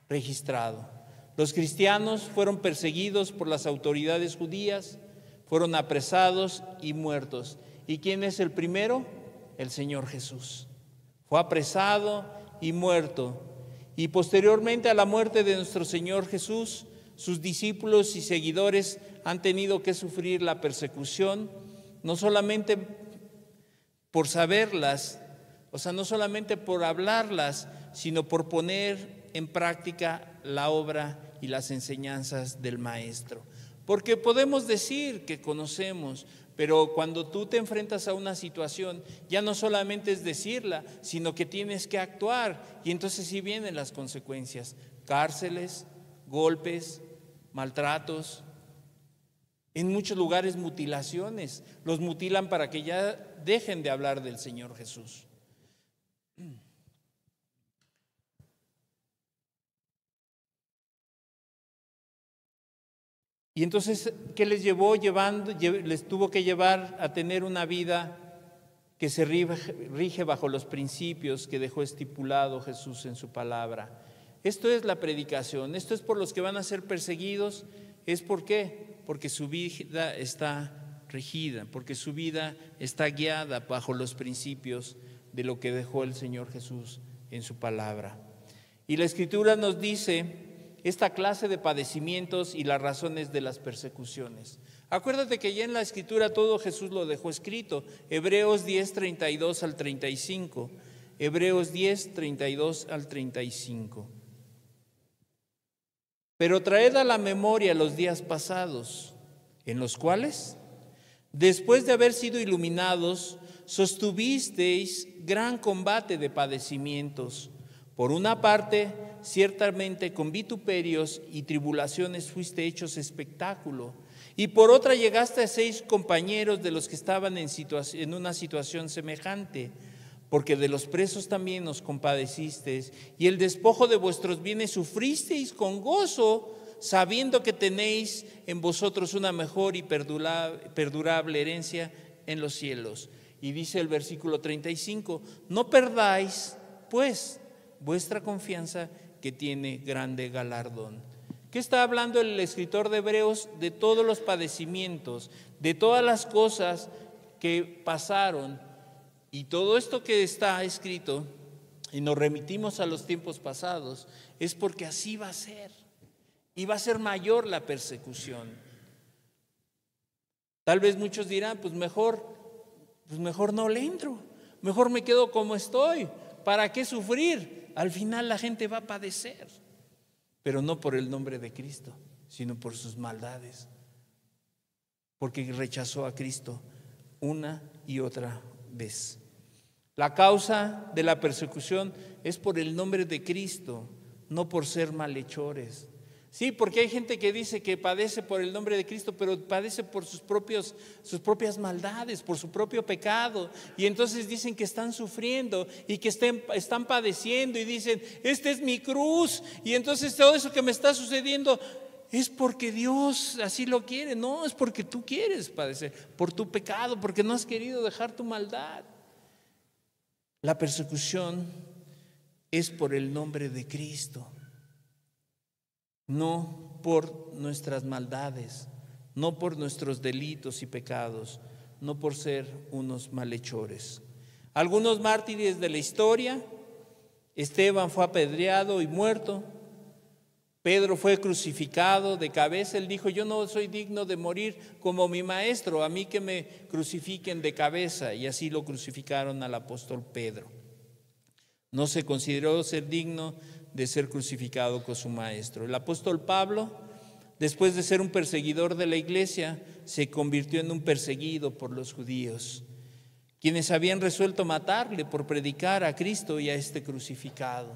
registrado. Los cristianos fueron perseguidos por las autoridades judías, fueron apresados y muertos. ¿Y quién es el primero? El Señor Jesús. Fue apresado y muerto. Y posteriormente a la muerte de nuestro Señor Jesús, sus discípulos y seguidores han tenido que sufrir la persecución, no solamente por saberlas, o sea, no solamente por hablarlas, sino por poner en práctica la obra y las enseñanzas del Maestro. Porque podemos decir que conocemos, pero cuando tú te enfrentas a una situación, ya no solamente es decirla, sino que tienes que actuar. Y entonces sí vienen las consecuencias: cárceles, golpes, maltratos, en muchos lugares mutilaciones. Los mutilan para que ya dejen de hablar del Señor Jesús. Y entonces, ¿qué les llevó les tuvo que llevar a tener una vida que se rige bajo los principios que dejó estipulado Jesús en su palabra? Esto es la predicación, esto es por los que van a ser perseguidos. ¿Es por qué? Porque su vida está regida, porque su vida está guiada bajo los principios de lo que dejó el Señor Jesús en su palabra. Y la Escritura nos dice esta clase de padecimientos y las razones de las persecuciones. Acuérdate que ya en la Escritura todo Jesús lo dejó escrito. Hebreos 10, 32 al 35. Hebreos 10, 32 al 35. Pero traed a la memoria los días pasados, en los cuales, después de haber sido iluminados, sostuvisteis gran combate de padecimientos. Por una parte, ciertamente con vituperios y tribulaciones fuiste hechos espectáculo, y por otra llegaste a 6 compañeros de los que estaban en una situación semejante, porque de los presos también os compadecisteis, y el despojo de vuestros bienes sufristeis con gozo, sabiendo que tenéis en vosotros una mejor y perdurable herencia en los cielos. Y dice el versículo 35, no perdáis, pues, vuestra confianza, que tiene grande galardón. ¿Qué está hablando el escritor de Hebreos? De todos los padecimientos, de todas las cosas que pasaron, y todo esto que está escrito, y nos remitimos a los tiempos pasados, es porque así va a ser, y va a ser mayor la persecución. Tal vez muchos dirán, pues mejor no le entro, mejor me quedo como estoy, ¿para qué sufrir? Al final la gente va a padecer, pero no por el nombre de Cristo, sino por sus maldades, porque rechazó a Cristo una y otra vez. La causa de la persecución es por el nombre de Cristo, no por ser malhechores. Sí, porque hay gente que dice que padece por el nombre de Cristo, pero padece por sus propias maldades, por su propio pecado. Y entonces dicen que están sufriendo y que están padeciendo y dicen, esta es mi cruz. Y entonces todo eso que me está sucediendo es porque Dios así lo quiere. No, es porque tú quieres padecer, por tu pecado, porque no has querido dejar tu maldad. La persecución es por el nombre de Cristo. No por nuestras maldades, no por nuestros delitos y pecados, no por ser unos malhechores. Algunos mártires de la historia: Esteban fue apedreado y muerto, Pedro fue crucificado de cabeza. Él dijo, yo no soy digno de morir como mi maestro, a mí que me crucifiquen de cabeza. Y así lo crucificaron al apóstol Pedro. No se consideró ser digno de ser crucificado con su maestro. El apóstol Pablo, después de ser un perseguidor de la iglesia, se convirtió en un perseguido por los judíos, quienes habían resuelto matarle por predicar a Cristo y a este crucificado.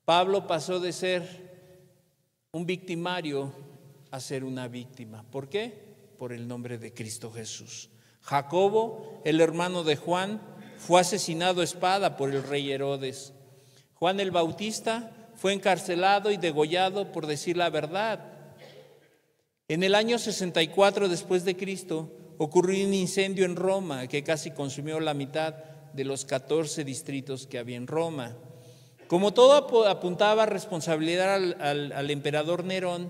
Pablo pasó de ser un victimario a ser una víctima. ¿Por qué? por el nombre de Cristo Jesús. Jacobo, el hermano de Juan, fue asesinado a espada por el rey Herodes. Juan el Bautista fue encarcelado y degollado por decir la verdad. En el año 64 después de Cristo ocurrió un incendio en Roma que casi consumió la mitad de los 14 distritos que había en Roma. Como todo apuntaba a responsabilidad al emperador Nerón,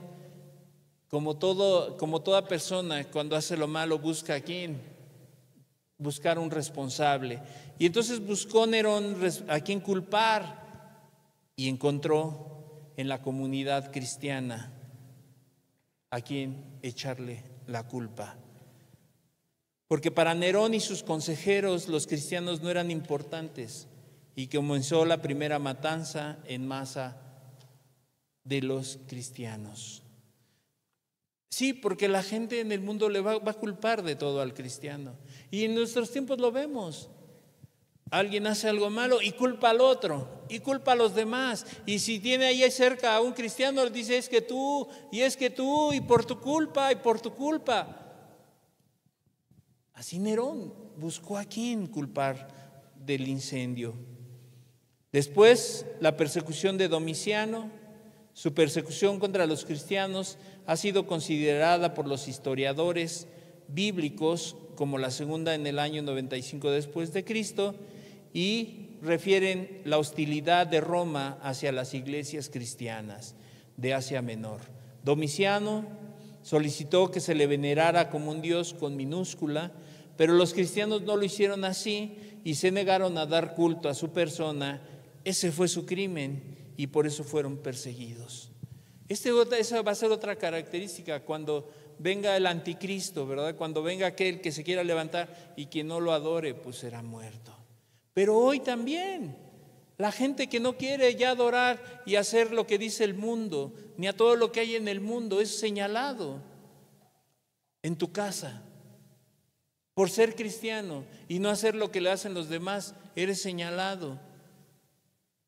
como toda persona cuando hace lo malo busca a quién, buscar un responsable. Y entonces buscó Nerón a quién culpar y encontró en la comunidad cristiana a quién echarle la culpa. Porque para Nerón y sus consejeros los cristianos no eran importantes y comenzó la primera matanza en masa de los cristianos. Sí, porque la gente en el mundo le va a culpar de todo al cristiano. Y en nuestros tiempos lo vemos. Alguien hace algo malo y culpa al otro, y culpa a los demás. Y si tiene ahí cerca a un cristiano, le dice, es que tú, y por tu culpa, y por tu culpa. Así Nerón buscó a quién culpar del incendio. Después, la persecución de Domiciano. Su persecución contra los cristianos ha sido considerada por los historiadores bíblicos como la segunda en el año 95 después de Cristo, y refieren la hostilidad de Roma hacia las iglesias cristianas de Asia Menor. Domiciano solicitó que se le venerara como un dios con minúscula, pero los cristianos no lo hicieron así y se negaron a dar culto a su persona. Ese fue su crimen y por eso fueron perseguidos. Esa va a ser otra característica cuando venga el anticristo, ¿verdad? Cuando venga aquel que se quiera levantar y quien no lo adore, pues será muerto. Pero hoy también, la gente que no quiere ya adorar y hacer lo que dice el mundo, ni a todo lo que hay en el mundo, es señalado en tu casa. Por ser cristiano y no hacer lo que le hacen los demás, eres señalado,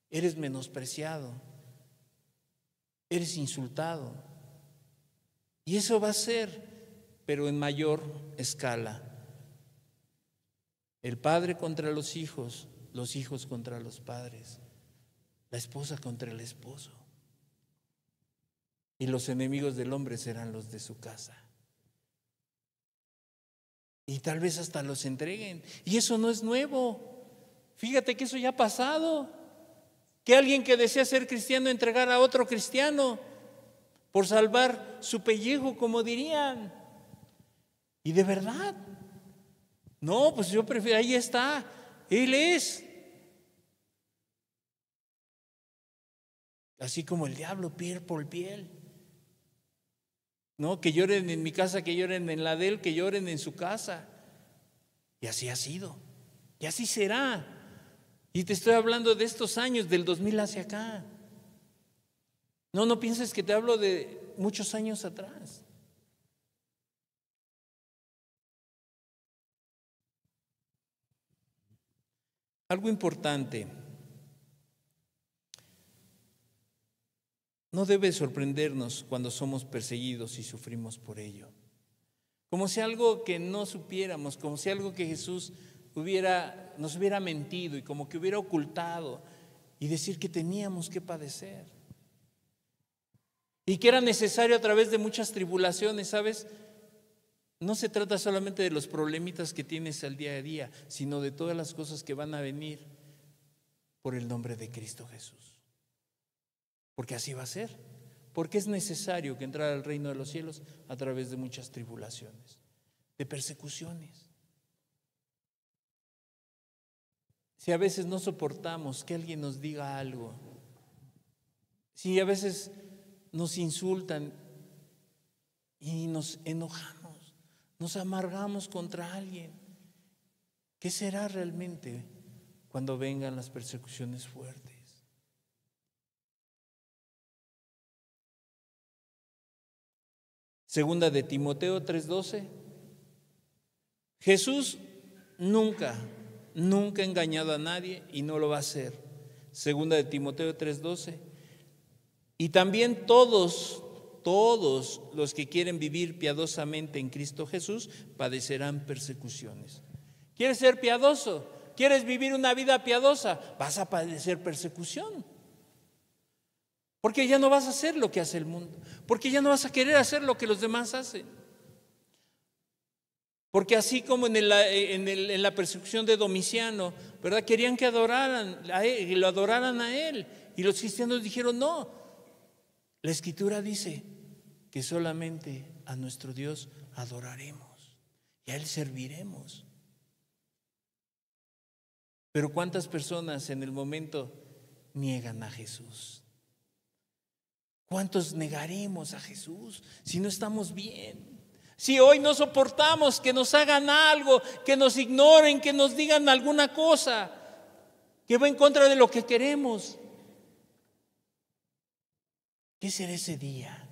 eres menospreciado, eres insultado. Y eso va a ser, pero en mayor escala. El padre contra los hijos contra los padres, la esposa contra el esposo. Y los enemigos del hombre serán los de su casa. Y tal vez hasta los entreguen. Y eso no es nuevo. Fíjate que eso ya ha pasado. Que alguien que desea ser cristiano entregara a otro cristiano por salvar su pellejo, como dirían. Y de verdad. No, pues yo prefiero, ahí está. Él es. Así como el diablo, piel por piel. No, que lloren en mi casa, que lloren en la de él, que lloren en su casa. Y así ha sido. Y así será. Y te estoy hablando de estos años, del 2000 hacia acá. No pienses que te hablo de muchos años atrás. Algo importante. No debe sorprendernos cuando somos perseguidos y sufrimos por ello. Como si algo que no supiéramos, como si algo que Jesús nos hubiera mentido y como que hubiera ocultado y decir que teníamos que padecer. Y que era necesario a través de muchas tribulaciones, ¿sabes? No se trata solamente de los problemitas que tienes al día a día, sino de todas las cosas que van a venir por el nombre de Cristo Jesús. Porque así va a ser. Porque es necesario que entrar al reino de los cielos a través de muchas tribulaciones, de persecuciones. Si a veces no soportamos que alguien nos diga algo, si a veces nos insultan y nos enojamos, nos amargamos contra alguien, ¿qué será realmente cuando vengan las persecuciones fuertes? Segunda de Timoteo 3:12. Jesús nunca ha engañado a nadie y no lo va a hacer. Segunda de Timoteo 3:12. Y también todos todos los que quieren vivir piadosamente en Cristo Jesús padecerán persecuciones. ¿Quieres ser piadoso? ¿Quieres vivir una vida piadosa? Vas a padecer persecución. Porque ya no vas a hacer lo que hace el mundo. Porque ya no vas a querer hacer lo que los demás hacen. Porque así como en la persecución de Domiciano, ¿verdad? Querían que adoraran a él, que lo adoraran a él. Y los cristianos dijeron, no. La Escritura dice que solamente a nuestro Dios adoraremos y a Él serviremos. Pero ¿cuántas personas en el momento niegan a Jesús? ¿Cuántos negaremos a Jesús si no estamos bien? Si hoy no soportamos que nos hagan algo, que nos ignoren, que nos digan alguna cosa que va en contra de lo que queremos. ¿Qué será ese día?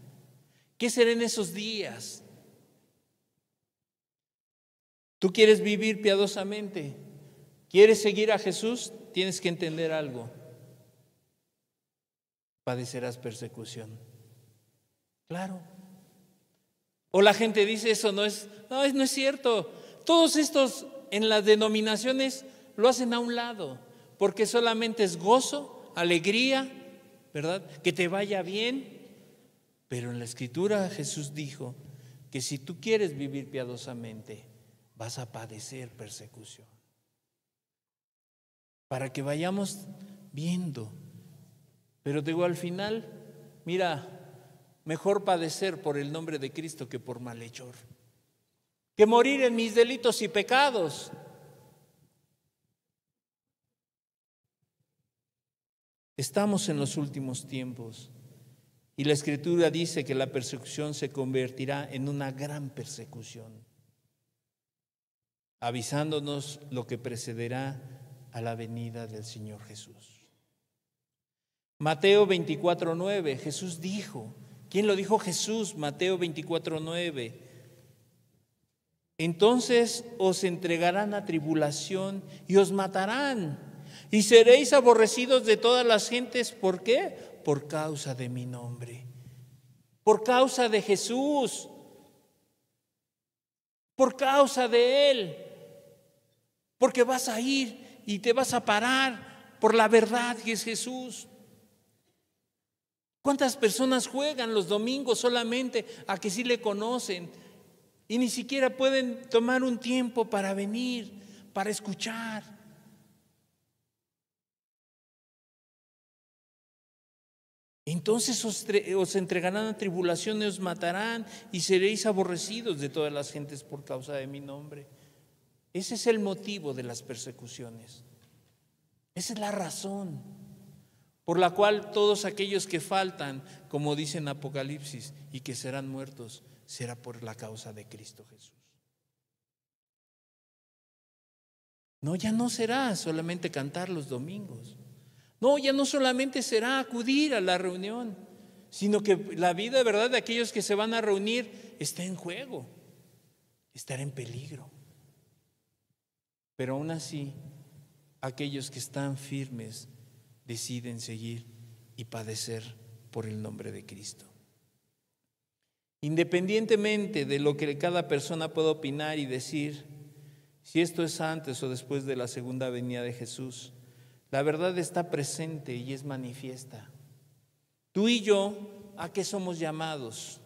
¿Qué será en esos días? ¿Tú quieres vivir piadosamente? ¿Quieres seguir a Jesús? Tienes que entender algo. Padecerás persecución. Claro. O la gente dice, eso no es cierto. Todos estos en las denominaciones lo hacen a un lado, porque solamente es gozo, alegría, ¿verdad? Que te vaya bien. Pero en la Escritura Jesús dijo que si tú quieres vivir piadosamente, vas a padecer persecución. Para que vayamos viendo. Pero digo, al final, mira, mejor padecer por el nombre de Cristo que por malhechor, que morir en mis delitos y pecados. Estamos en los últimos tiempos y la Escritura dice que la persecución se convertirá en una gran persecución, avisándonos lo que precederá a la venida del Señor Jesús. Mateo 24:9, Jesús dijo, ¿quién lo dijo? Jesús, Mateo 24:9. Entonces os entregarán a tribulación y os matarán. Y seréis aborrecidos de todas las gentes. ¿Por qué? Por causa de mi nombre. Por causa de Jesús. Por causa de Él. Porque vas a ir y te vas a parar por la verdad que es Jesús. ¿Cuántas personas juegan los domingos solamente a que sí le conocen y ni siquiera pueden tomar un tiempo para venir, para escuchar? Entonces os entregarán a tribulación y os matarán y seréis aborrecidos de todas las gentes por causa de mi nombre. Ese es el motivo de las persecuciones. Esa es la razón por la cual todos aquellos que faltan, como dice en Apocalipsis, y que serán muertos, será por la causa de Cristo Jesús. No, ya no será solamente cantar los domingos. No, ya no solamente será acudir a la reunión, sino que la vida, ¿verdad?, de aquellos que se van a reunir está en juego, estará en peligro. Pero aún así, aquellos que están firmes deciden seguir y padecer por el nombre de Cristo. Independientemente de lo que cada persona pueda opinar y decir, si esto es antes o después de la segunda venida de Jesús, la verdad está presente y es manifiesta. Tú y yo, ¿a qué somos llamados?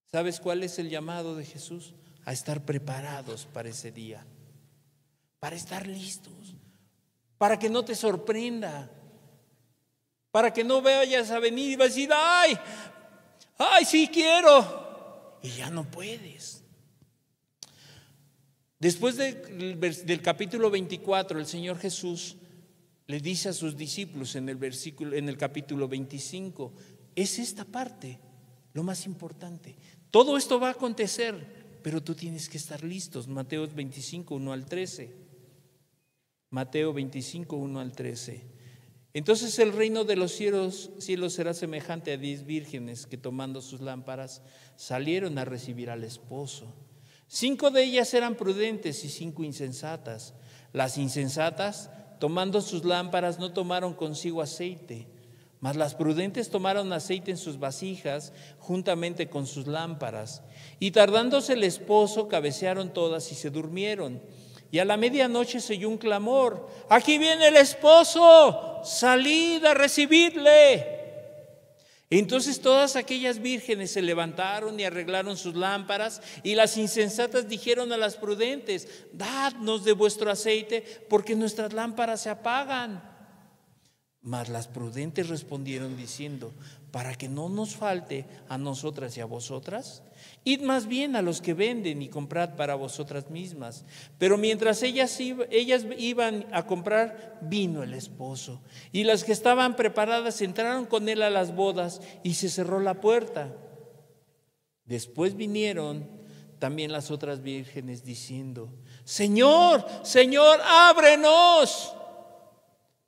¿Sabes cuál es el llamado de Jesús? A estar preparados para ese día, para estar listos, para que no te sorprenda, para que no vayas a venir y vas a decir, ¡ay, sí quiero! Y ya no puedes. Después del capítulo 24, el Señor Jesús le dice a sus discípulos en el capítulo 25, es esta parte lo más importante. Todo esto va a acontecer, pero tú tienes que estar listos. Mateo 25, 1 al 13. Mateo 25, 1 al 13. Entonces el reino de los cielos será semejante a 10 vírgenes que tomando sus lámparas salieron a recibir al esposo. 5 de ellas eran prudentes y 5 insensatas. Las insensatas, tomando sus lámparas, no tomaron consigo aceite, Mas las prudentes tomaron aceite en sus vasijas juntamente con sus lámparas, y tardándose el esposo, cabecearon todas y se durmieron. Y a la medianoche se oyó un clamor: ¡aquí viene el esposo! ¡Salid a recibirle! Entonces todas aquellas vírgenes se levantaron y arreglaron sus lámparas, y las insensatas dijeron a las prudentes: dadnos de vuestro aceite, porque nuestras lámparas se apagan. Mas las prudentes respondieron diciendo: para que no nos falte a nosotras y a vosotras, id más bien a los que venden y comprad para vosotras mismas. Pero mientras ellas iban a comprar, vino el esposo, y las que estaban preparadas entraron con él a las bodas, y se cerró la puerta. Después vinieron también las otras vírgenes diciendo: Señor, Señor, ábrenos.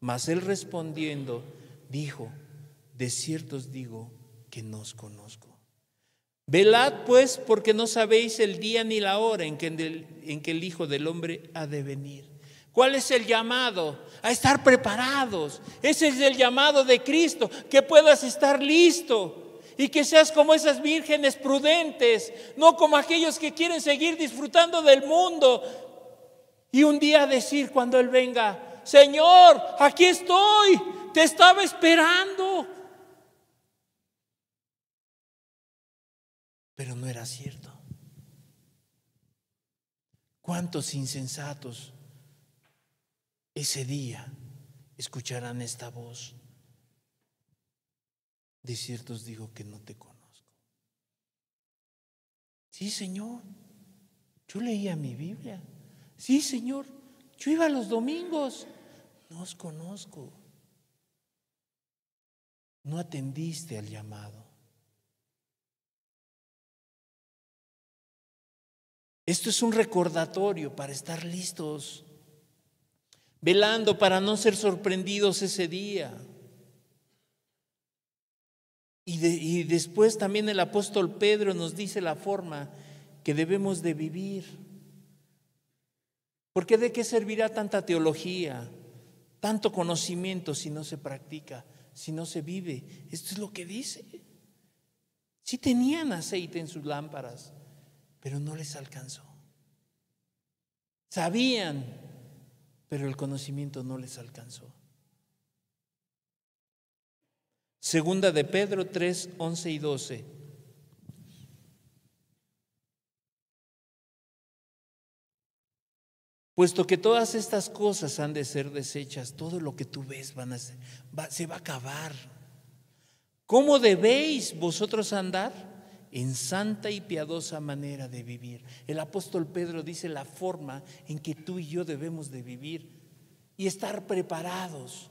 Mas él respondiendo dijo: de cierto os digo que no os conozco. Velad pues, porque no sabéis el día ni la hora en que el Hijo del Hombre ha de venir. ¿Cuál es el llamado? A estar preparados. Ese es el llamado de Cristo, que puedas estar listo y que seas como esas vírgenes prudentes, no como aquellos que quieren seguir disfrutando del mundo y un día decir cuando Él venga: Señor, aquí estoy, te estaba esperando. Pero no era cierto. ¿Cuántos insensatos ese día escucharán esta voz? De cierto os digo que no te conozco. Sí, Señor, yo leía mi Biblia. Sí, Señor, yo iba los domingos. No os conozco. No atendiste al llamado. Esto es un recordatorio para estar listos, velando para no ser sorprendidos ese día. Y después también el apóstol Pedro nos dice la forma que debemos de vivir. Porque ¿de qué servirá tanta teología, tanto conocimiento si no se practica, si no se vive? Esto es lo que dice. Sí tenían aceite en sus lámparas, pero no les alcanzó. Sabían, pero el conocimiento no les alcanzó. Segunda de Pedro 3, 11 y 12. Puesto que todas estas cosas han de ser desechas, todo lo que tú ves se va a acabar. ¿Cómo debéis vosotros andar? En santa y piadosa manera de vivir. El apóstol Pedro dice la forma en que tú y yo debemos de vivir y estar preparados,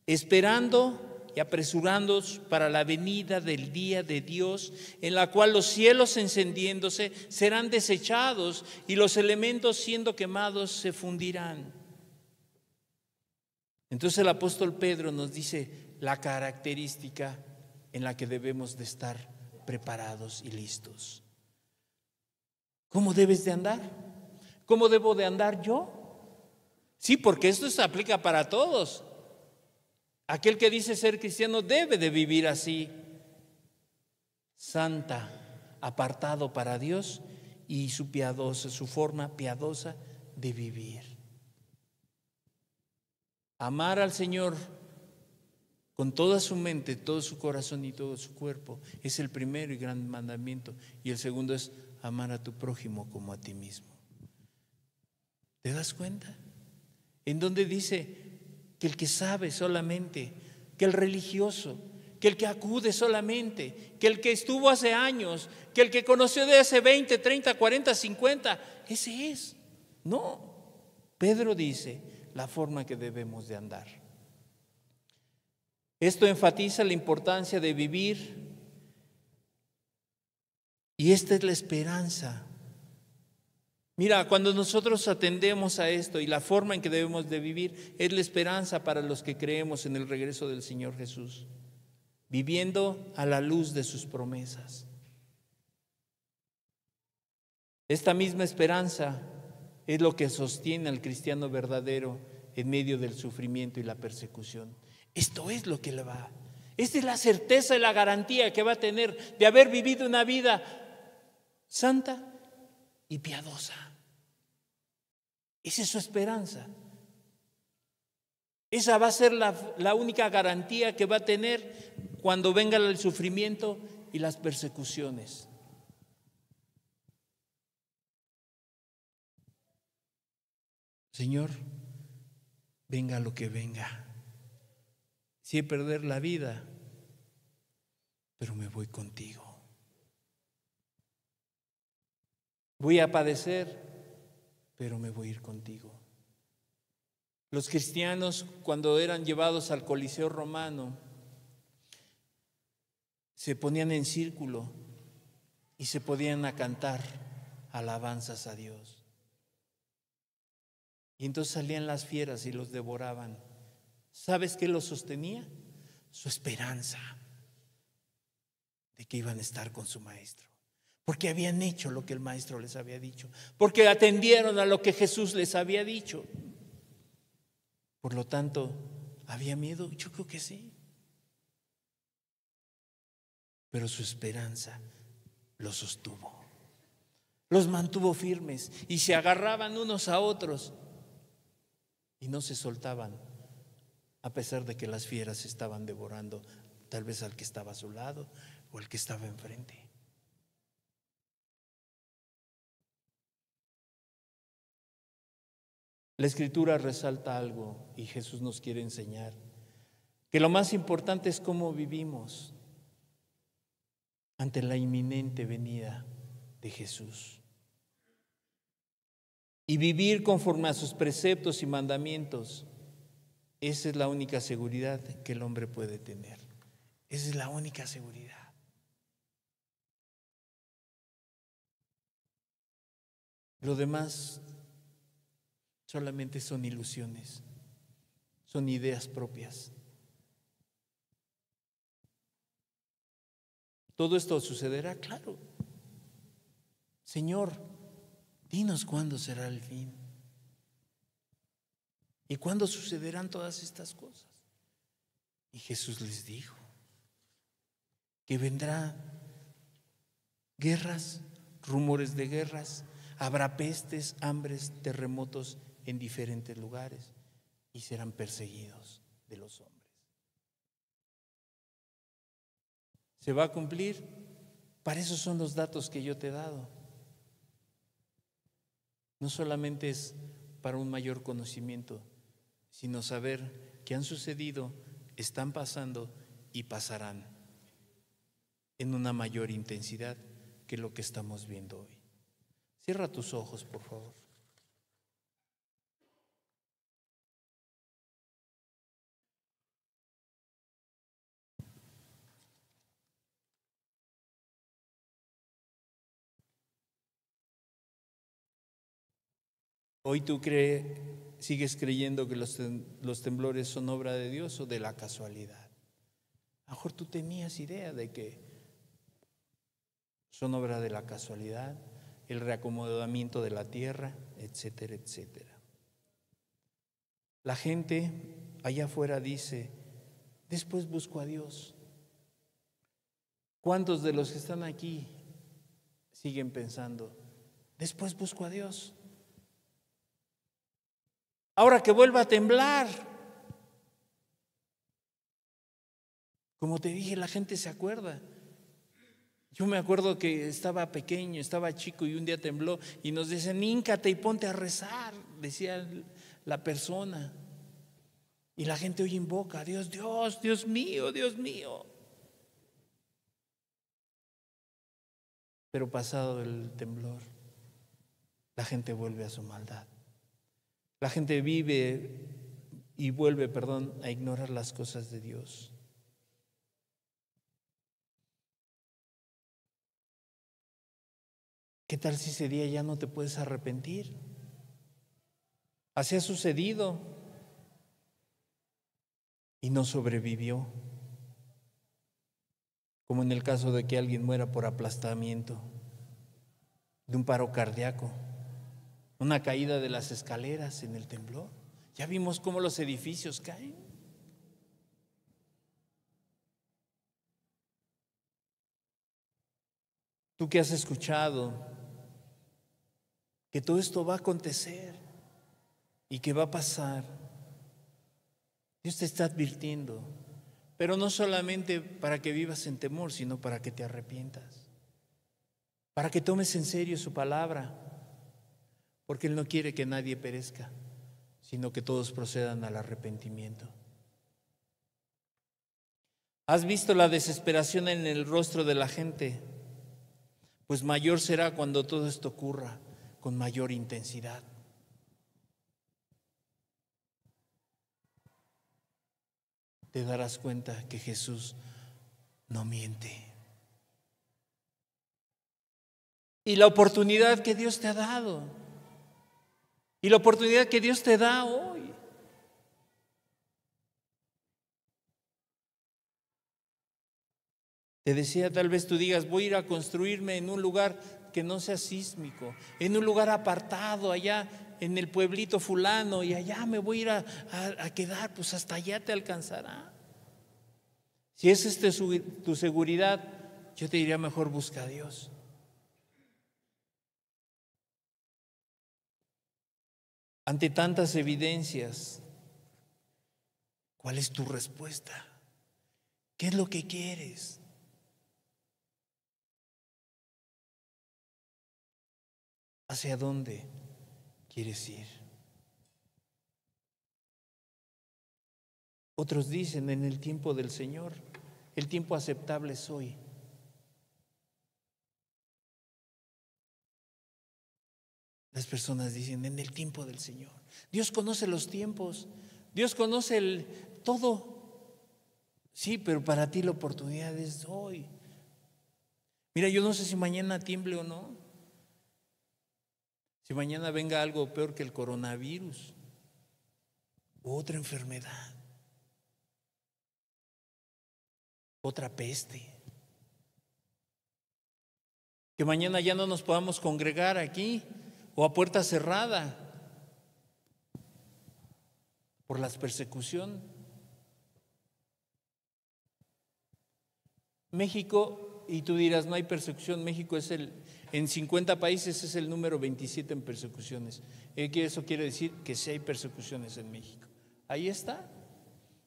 esperando y apresurándonos para la venida del día de Dios, en la cual los cielos encendiéndose serán desechados y los elementos siendo quemados se fundirán. Entonces el apóstol Pedro nos dice la característica en la que debemos de estar preparados y listos. ¿Cómo debes de andar? ¿Cómo debo de andar yo? Sí, porque esto se aplica para todos. Aquel que dice ser cristiano debe de vivir así, santa, apartado para Dios y su forma piadosa de vivir. Amar al Señor con toda su mente, todo su corazón y todo su cuerpo es el primero y gran mandamiento. Y el segundo es amar a tu prójimo como a ti mismo. ¿Te das cuenta? En donde dice que el que sabe solamente, que el religioso, que el que acude solamente, que el que estuvo hace años, que el que conoció de hace 20, 30, 40, 50, ese es. No, Pedro dice la forma que debemos de andar. Esto enfatiza la importancia de vivir y esta es la esperanza. Mira, cuando nosotros atendemos a esto y la forma en que debemos de vivir es la esperanza para los que creemos en el regreso del Señor Jesús, viviendo a la luz de sus promesas. Esta misma esperanza es lo que sostiene al cristiano verdadero en medio del sufrimiento y la persecución. Esto es lo que le va. Esta es la certeza y la garantía que va a tener de haber vivido una vida santa y piadosa. Esa es su esperanza. Esa va a ser la única garantía que va a tener cuando venga el sufrimiento y las persecuciones. Señor, venga lo que venga. Si he de perder la vida, pero me voy contigo. Voy a padecer, pero me voy a ir contigo. Los cristianos, cuando eran llevados al Coliseo romano, se ponían en círculo y se podían a cantar alabanzas a Dios. Y entonces salían las fieras y los devoraban. ¿Sabes qué los sostenía? Su esperanza de que iban a estar con su maestro. Porque habían hecho lo que el maestro les había dicho. Porque atendieron a lo que Jesús les había dicho. Por lo tanto, ¿había miedo? Yo creo que sí. Pero su esperanza los sostuvo. Los mantuvo firmes y se agarraban unos a otros y no se soltaban, a pesar de que las fieras estaban devorando tal vez al que estaba a su lado o al que estaba enfrente. La Escritura resalta algo y Jesús nos quiere enseñar, que lo más importante es cómo vivimos ante la inminente venida de Jesús. Y vivir conforme a sus preceptos y mandamientos, esa es la única seguridad que el hombre puede tener. Esa es la única seguridad. Lo demás solamente son ilusiones, son ideas propias. ¿Todo esto sucederá? Claro. Señor, dinos cuándo será el fin. ¿Y cuándo sucederán todas estas cosas? Y Jesús les dijo que vendrá guerras, rumores de guerras, habrá pestes, hambres, terremotos en diferentes lugares y serán perseguidos de los hombres. ¿Se va a cumplir? Para eso son los datos que yo te he dado. No solamente es para un mayor conocimiento, sino saber que han sucedido, están pasando y pasarán en una mayor intensidad que lo que estamos viendo hoy. Cierra tus ojos, por favor. Hoy tú sigues creyendo que los temblores son obra de Dios o de la casualidad. A lo mejor tú tenías idea de que son obra de la casualidad, el reacomodamiento de la tierra, etcétera, etcétera. La gente allá afuera dice, después busco a Dios. ¿Cuántos de los que están aquí siguen pensando, después busco a Dios? Ahora que vuelva a temblar. Como te dije, la gente se acuerda. Yo me acuerdo que estaba pequeño, estaba chico y un día tembló y nos dicen, híncate y ponte a rezar, decía la persona. Y la gente hoy invoca, Dios, Dios, Dios mío, Dios mío. Pero pasado el temblor, la gente vuelve a su maldad. La gente vuelve a ignorar las cosas de Dios. ¿Qué tal si ese día ya no te puedes arrepentir? Así ha sucedido y no sobrevivió. Como en el caso de que alguien muera por aplastamiento, de un paro cardíaco, una caída de las escaleras en el temblor. Ya vimos cómo los edificios caen. Tú que has escuchado que todo esto va a acontecer y que va a pasar, Dios te está advirtiendo, pero no solamente para que vivas en temor, sino para que te arrepientas, para que tomes en serio su palabra, porque Él no quiere que nadie perezca, sino que todos procedan al arrepentimiento. ¿Has visto la desesperación en el rostro de la gente? Pues mayor será cuando todo esto ocurra con mayor intensidad. Te darás cuenta que Jesús no miente. Y la oportunidad que Dios te ha dado, y la oportunidad que Dios te da hoy, te decía, tal vez tú digas, voy a ir a construirme en un lugar que no sea sísmico, en un lugar apartado, allá en el pueblito fulano, y allá me voy a ir a quedar, pues hasta allá te alcanzará. Si esa es tu seguridad, yo te diría mejor busca a Dios. Ante tantas evidencias, ¿cuál es tu respuesta? ¿Qué es lo que quieres? ¿Hacia dónde quieres ir? Otros dicen en el tiempo del Señor, el tiempo aceptable es hoy. Las personas dicen en el tiempo del Señor. Dios conoce los tiempos, Dios conoce todo. Sí, pero para ti la oportunidad es hoy. Mira, yo no sé si mañana tiemble o no. Si mañana venga algo peor que el coronavirus u otra enfermedad, otra peste. Que mañana ya no nos podamos congregar aquí o a puerta cerrada por la persecución. México, y tú dirás, no hay persecución, México es en 50 países es el número 27 en persecuciones. Eso quiere decir que sí hay persecuciones en México. Ahí está,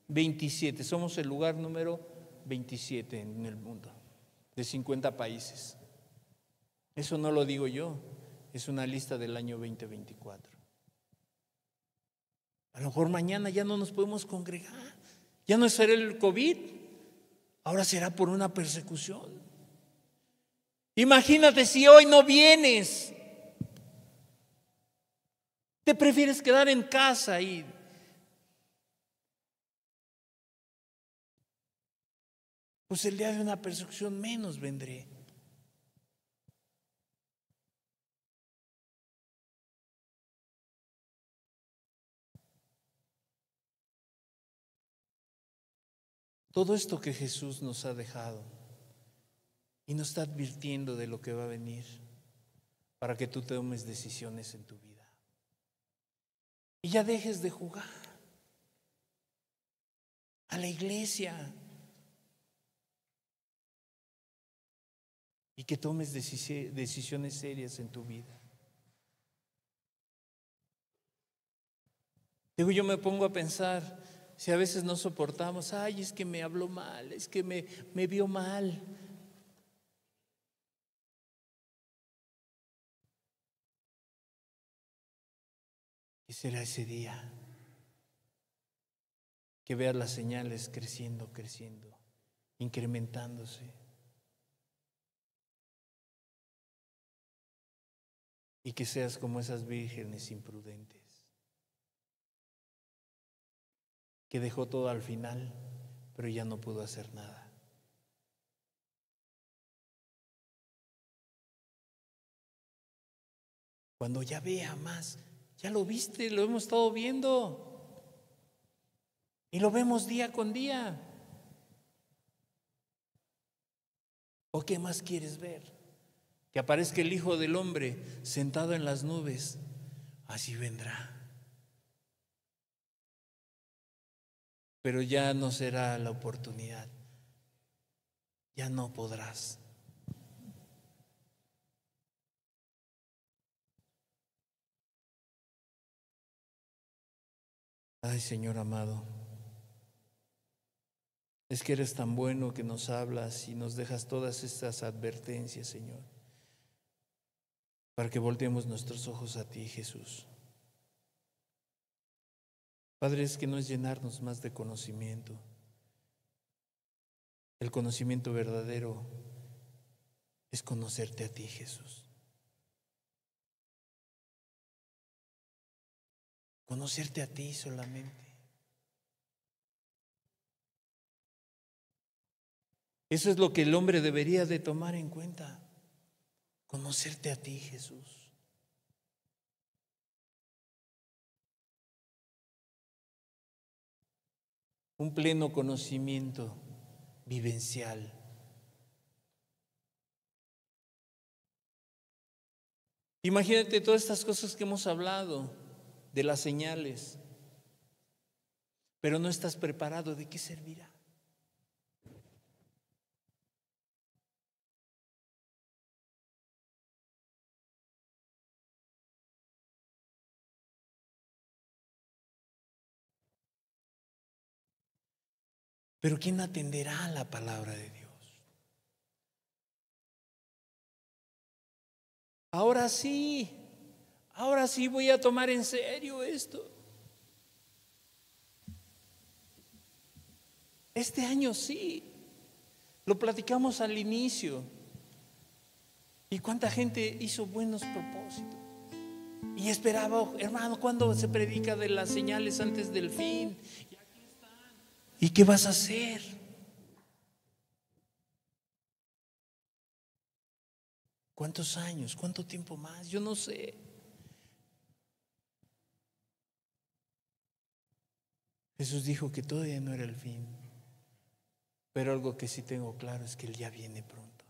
27, somos el lugar número 27 en el mundo, de 50 países. Eso no lo digo yo, es una lista del año 2024. A lo mejor mañana ya no nos podemos congregar, ya no será el COVID, ahora será por una persecución. Imagínate si hoy no vienes, te prefieres quedar en casa y pues el día de una persecución menos vendré. Todo esto que Jesús nos ha dejado y nos está advirtiendo de lo que va a venir para que tú tomes decisiones en tu vida y ya dejes de jugar a la iglesia y que tomes decisiones serias en tu vida. Digo, yo me pongo a pensar, si a veces no soportamos, ay, es que me habló mal, es que me vio mal. ¿Qué será ese día? Que veas las señales creciendo, incrementándose. Y que seas como esas vírgenes imprudentes, que dejó todo al final, pero ya no pudo hacer nada. Cuando ya vea más, ya lo viste, lo hemos estado viendo. Y lo vemos día con día. ¿O qué más quieres ver? Que aparezca el Hijo del Hombre sentado en las nubes. Así vendrá. Pero ya no será la oportunidad. Ya no podrás. Ay, Señor amado, es que eres tan bueno que nos hablas y nos dejas todas estas advertencias, Señor, para que volteemos nuestros ojos a ti, Jesús. Padre, es que no es llenarnos más de conocimiento. El conocimiento verdadero es conocerte a ti, Jesús. Conocerte a ti solamente. Eso es lo que el hombre debería de tomar en cuenta. Conocerte a ti, Jesús. Un pleno conocimiento vivencial. Imagínate todas estas cosas que hemos hablado, de las señales, pero no estás preparado, ¿de qué servirá? Pero ¿quién atenderá a la palabra de Dios? Ahora sí voy a tomar en serio esto. Este año sí, lo platicamos al inicio. ¿Y cuánta gente hizo buenos propósitos? Y esperaba, hermano, ¿cuándo se predica de las señales antes del fin? ¿Y qué vas a hacer? ¿Cuántos años? ¿Cuánto tiempo más? Yo no sé. Jesús dijo que todavía no era el fin, pero algo que sí tengo claro es que Él ya viene pronto.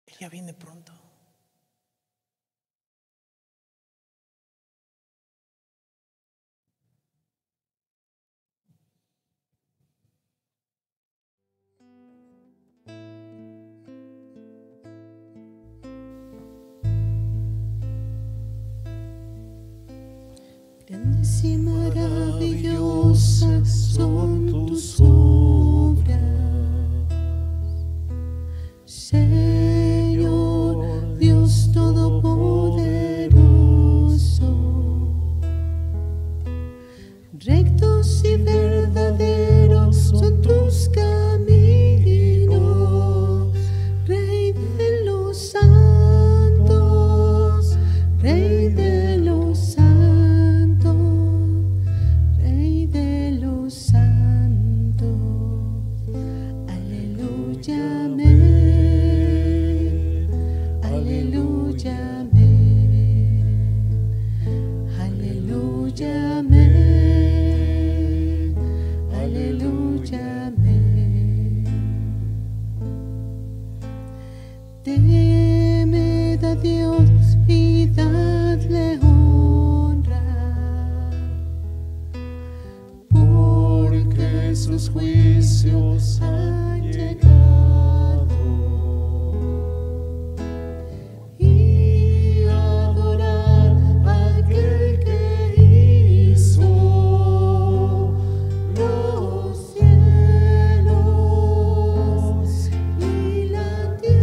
Él ya viene pronto. Grandes y maravillosas son tus obras, Señor Dios Todopoderoso. Rectos y verdaderos son tus caminos, Rey de los santos, Rey de los santos. Temed a Dios y dadle honra, porque sus juicios han llegado, y adorar a aquel que hizo los cielos y la tierra.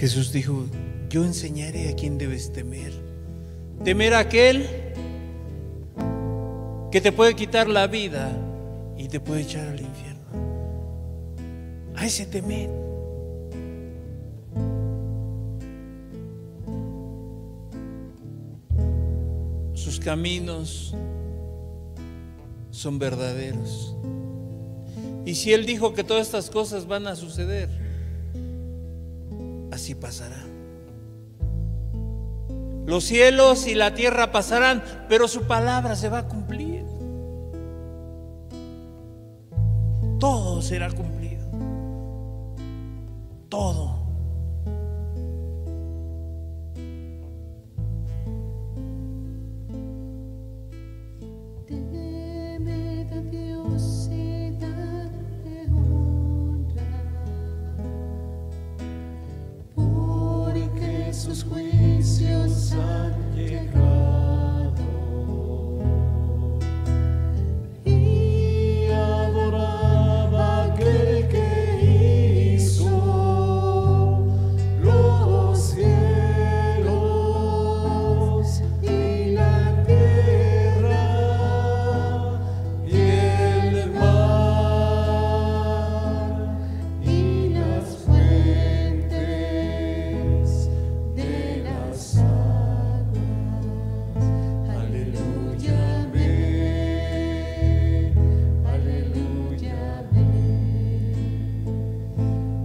Jesús dijo: yo enseñaré a quién debes temer. Temer a aquel que te puede quitar la vida y te puede echar al infierno. A ese temer. Sus caminos son verdaderos. Y si Él dijo que todas estas cosas van a suceder, así pasará. Los cielos y la tierra pasarán, pero su palabra se va a cumplir. Todo será cumplido. Todo. Temed a Dios y dadle honra, porque sus juicios han llegado. Y adorad a aquel que hizo los cielos y la tierra y el mar y las fuentes de las aguas. Aleluya, amén. Aleluya, amén.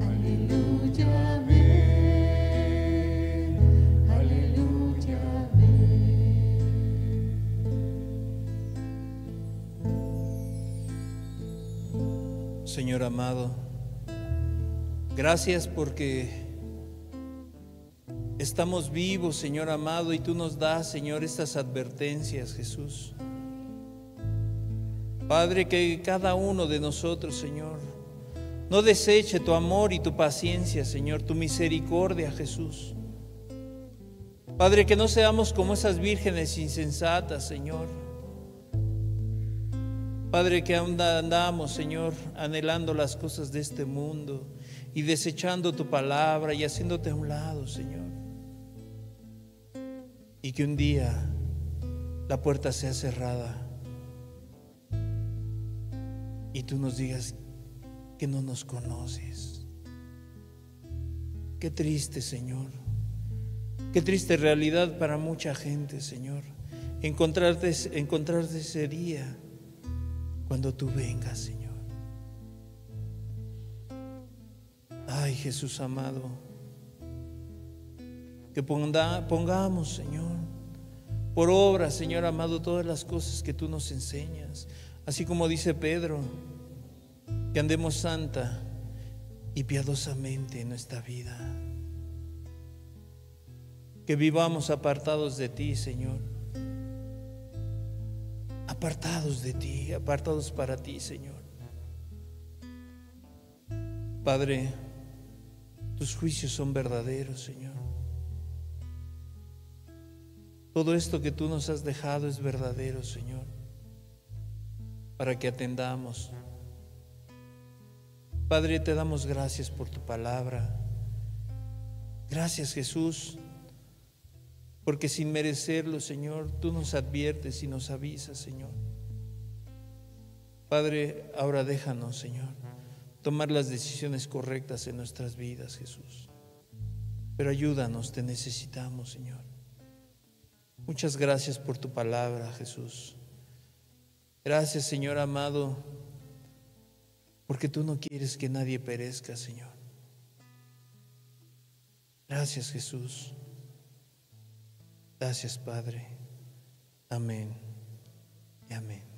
Aleluya, amén. Aleluya, amén. Señor amado, gracias porque estamos vivos, Señor amado, y tú nos das, Señor, estas advertencias, Jesús. Padre, que cada uno de nosotros, Señor, no deseche tu amor y tu paciencia, Señor, tu misericordia, Jesús. Padre, que no seamos como esas vírgenes insensatas, Señor. Padre, que aún andamos, Señor, anhelando las cosas de este mundo y desechando tu palabra y haciéndote a un lado, Señor. Y que un día la puerta sea cerrada y tú nos digas que no nos conoces. Qué triste, Señor. Qué triste realidad para mucha gente, Señor. Encontrarte ese día cuando tú vengas, Señor. Ay, Jesús amado, que pongamos, Señor, por obra, Señor amado, todas las cosas que tú nos enseñas. Así como dice Pedro, que andemos santa y piadosamente en nuestra vida. Que vivamos apartados de ti, Señor. Apartados de ti, apartados para ti, Señor. Padre, tus juicios son verdaderos, Señor. Todo esto que tú nos has dejado es verdadero, Señor, para que atendamos. Padre, te damos gracias por tu palabra. Gracias, Jesús, porque sin merecerlo, Señor, tú nos adviertes y nos avisas, Señor. Padre, ahora déjanos, Señor, tomar las decisiones correctas en nuestras vidas, Jesús. Pero ayúdanos, te necesitamos, Señor. Muchas gracias por tu palabra, Jesús. Gracias, Señor amado, porque tú no quieres que nadie perezca, Señor. Gracias, Jesús. Gracias, Padre. Amén y amén.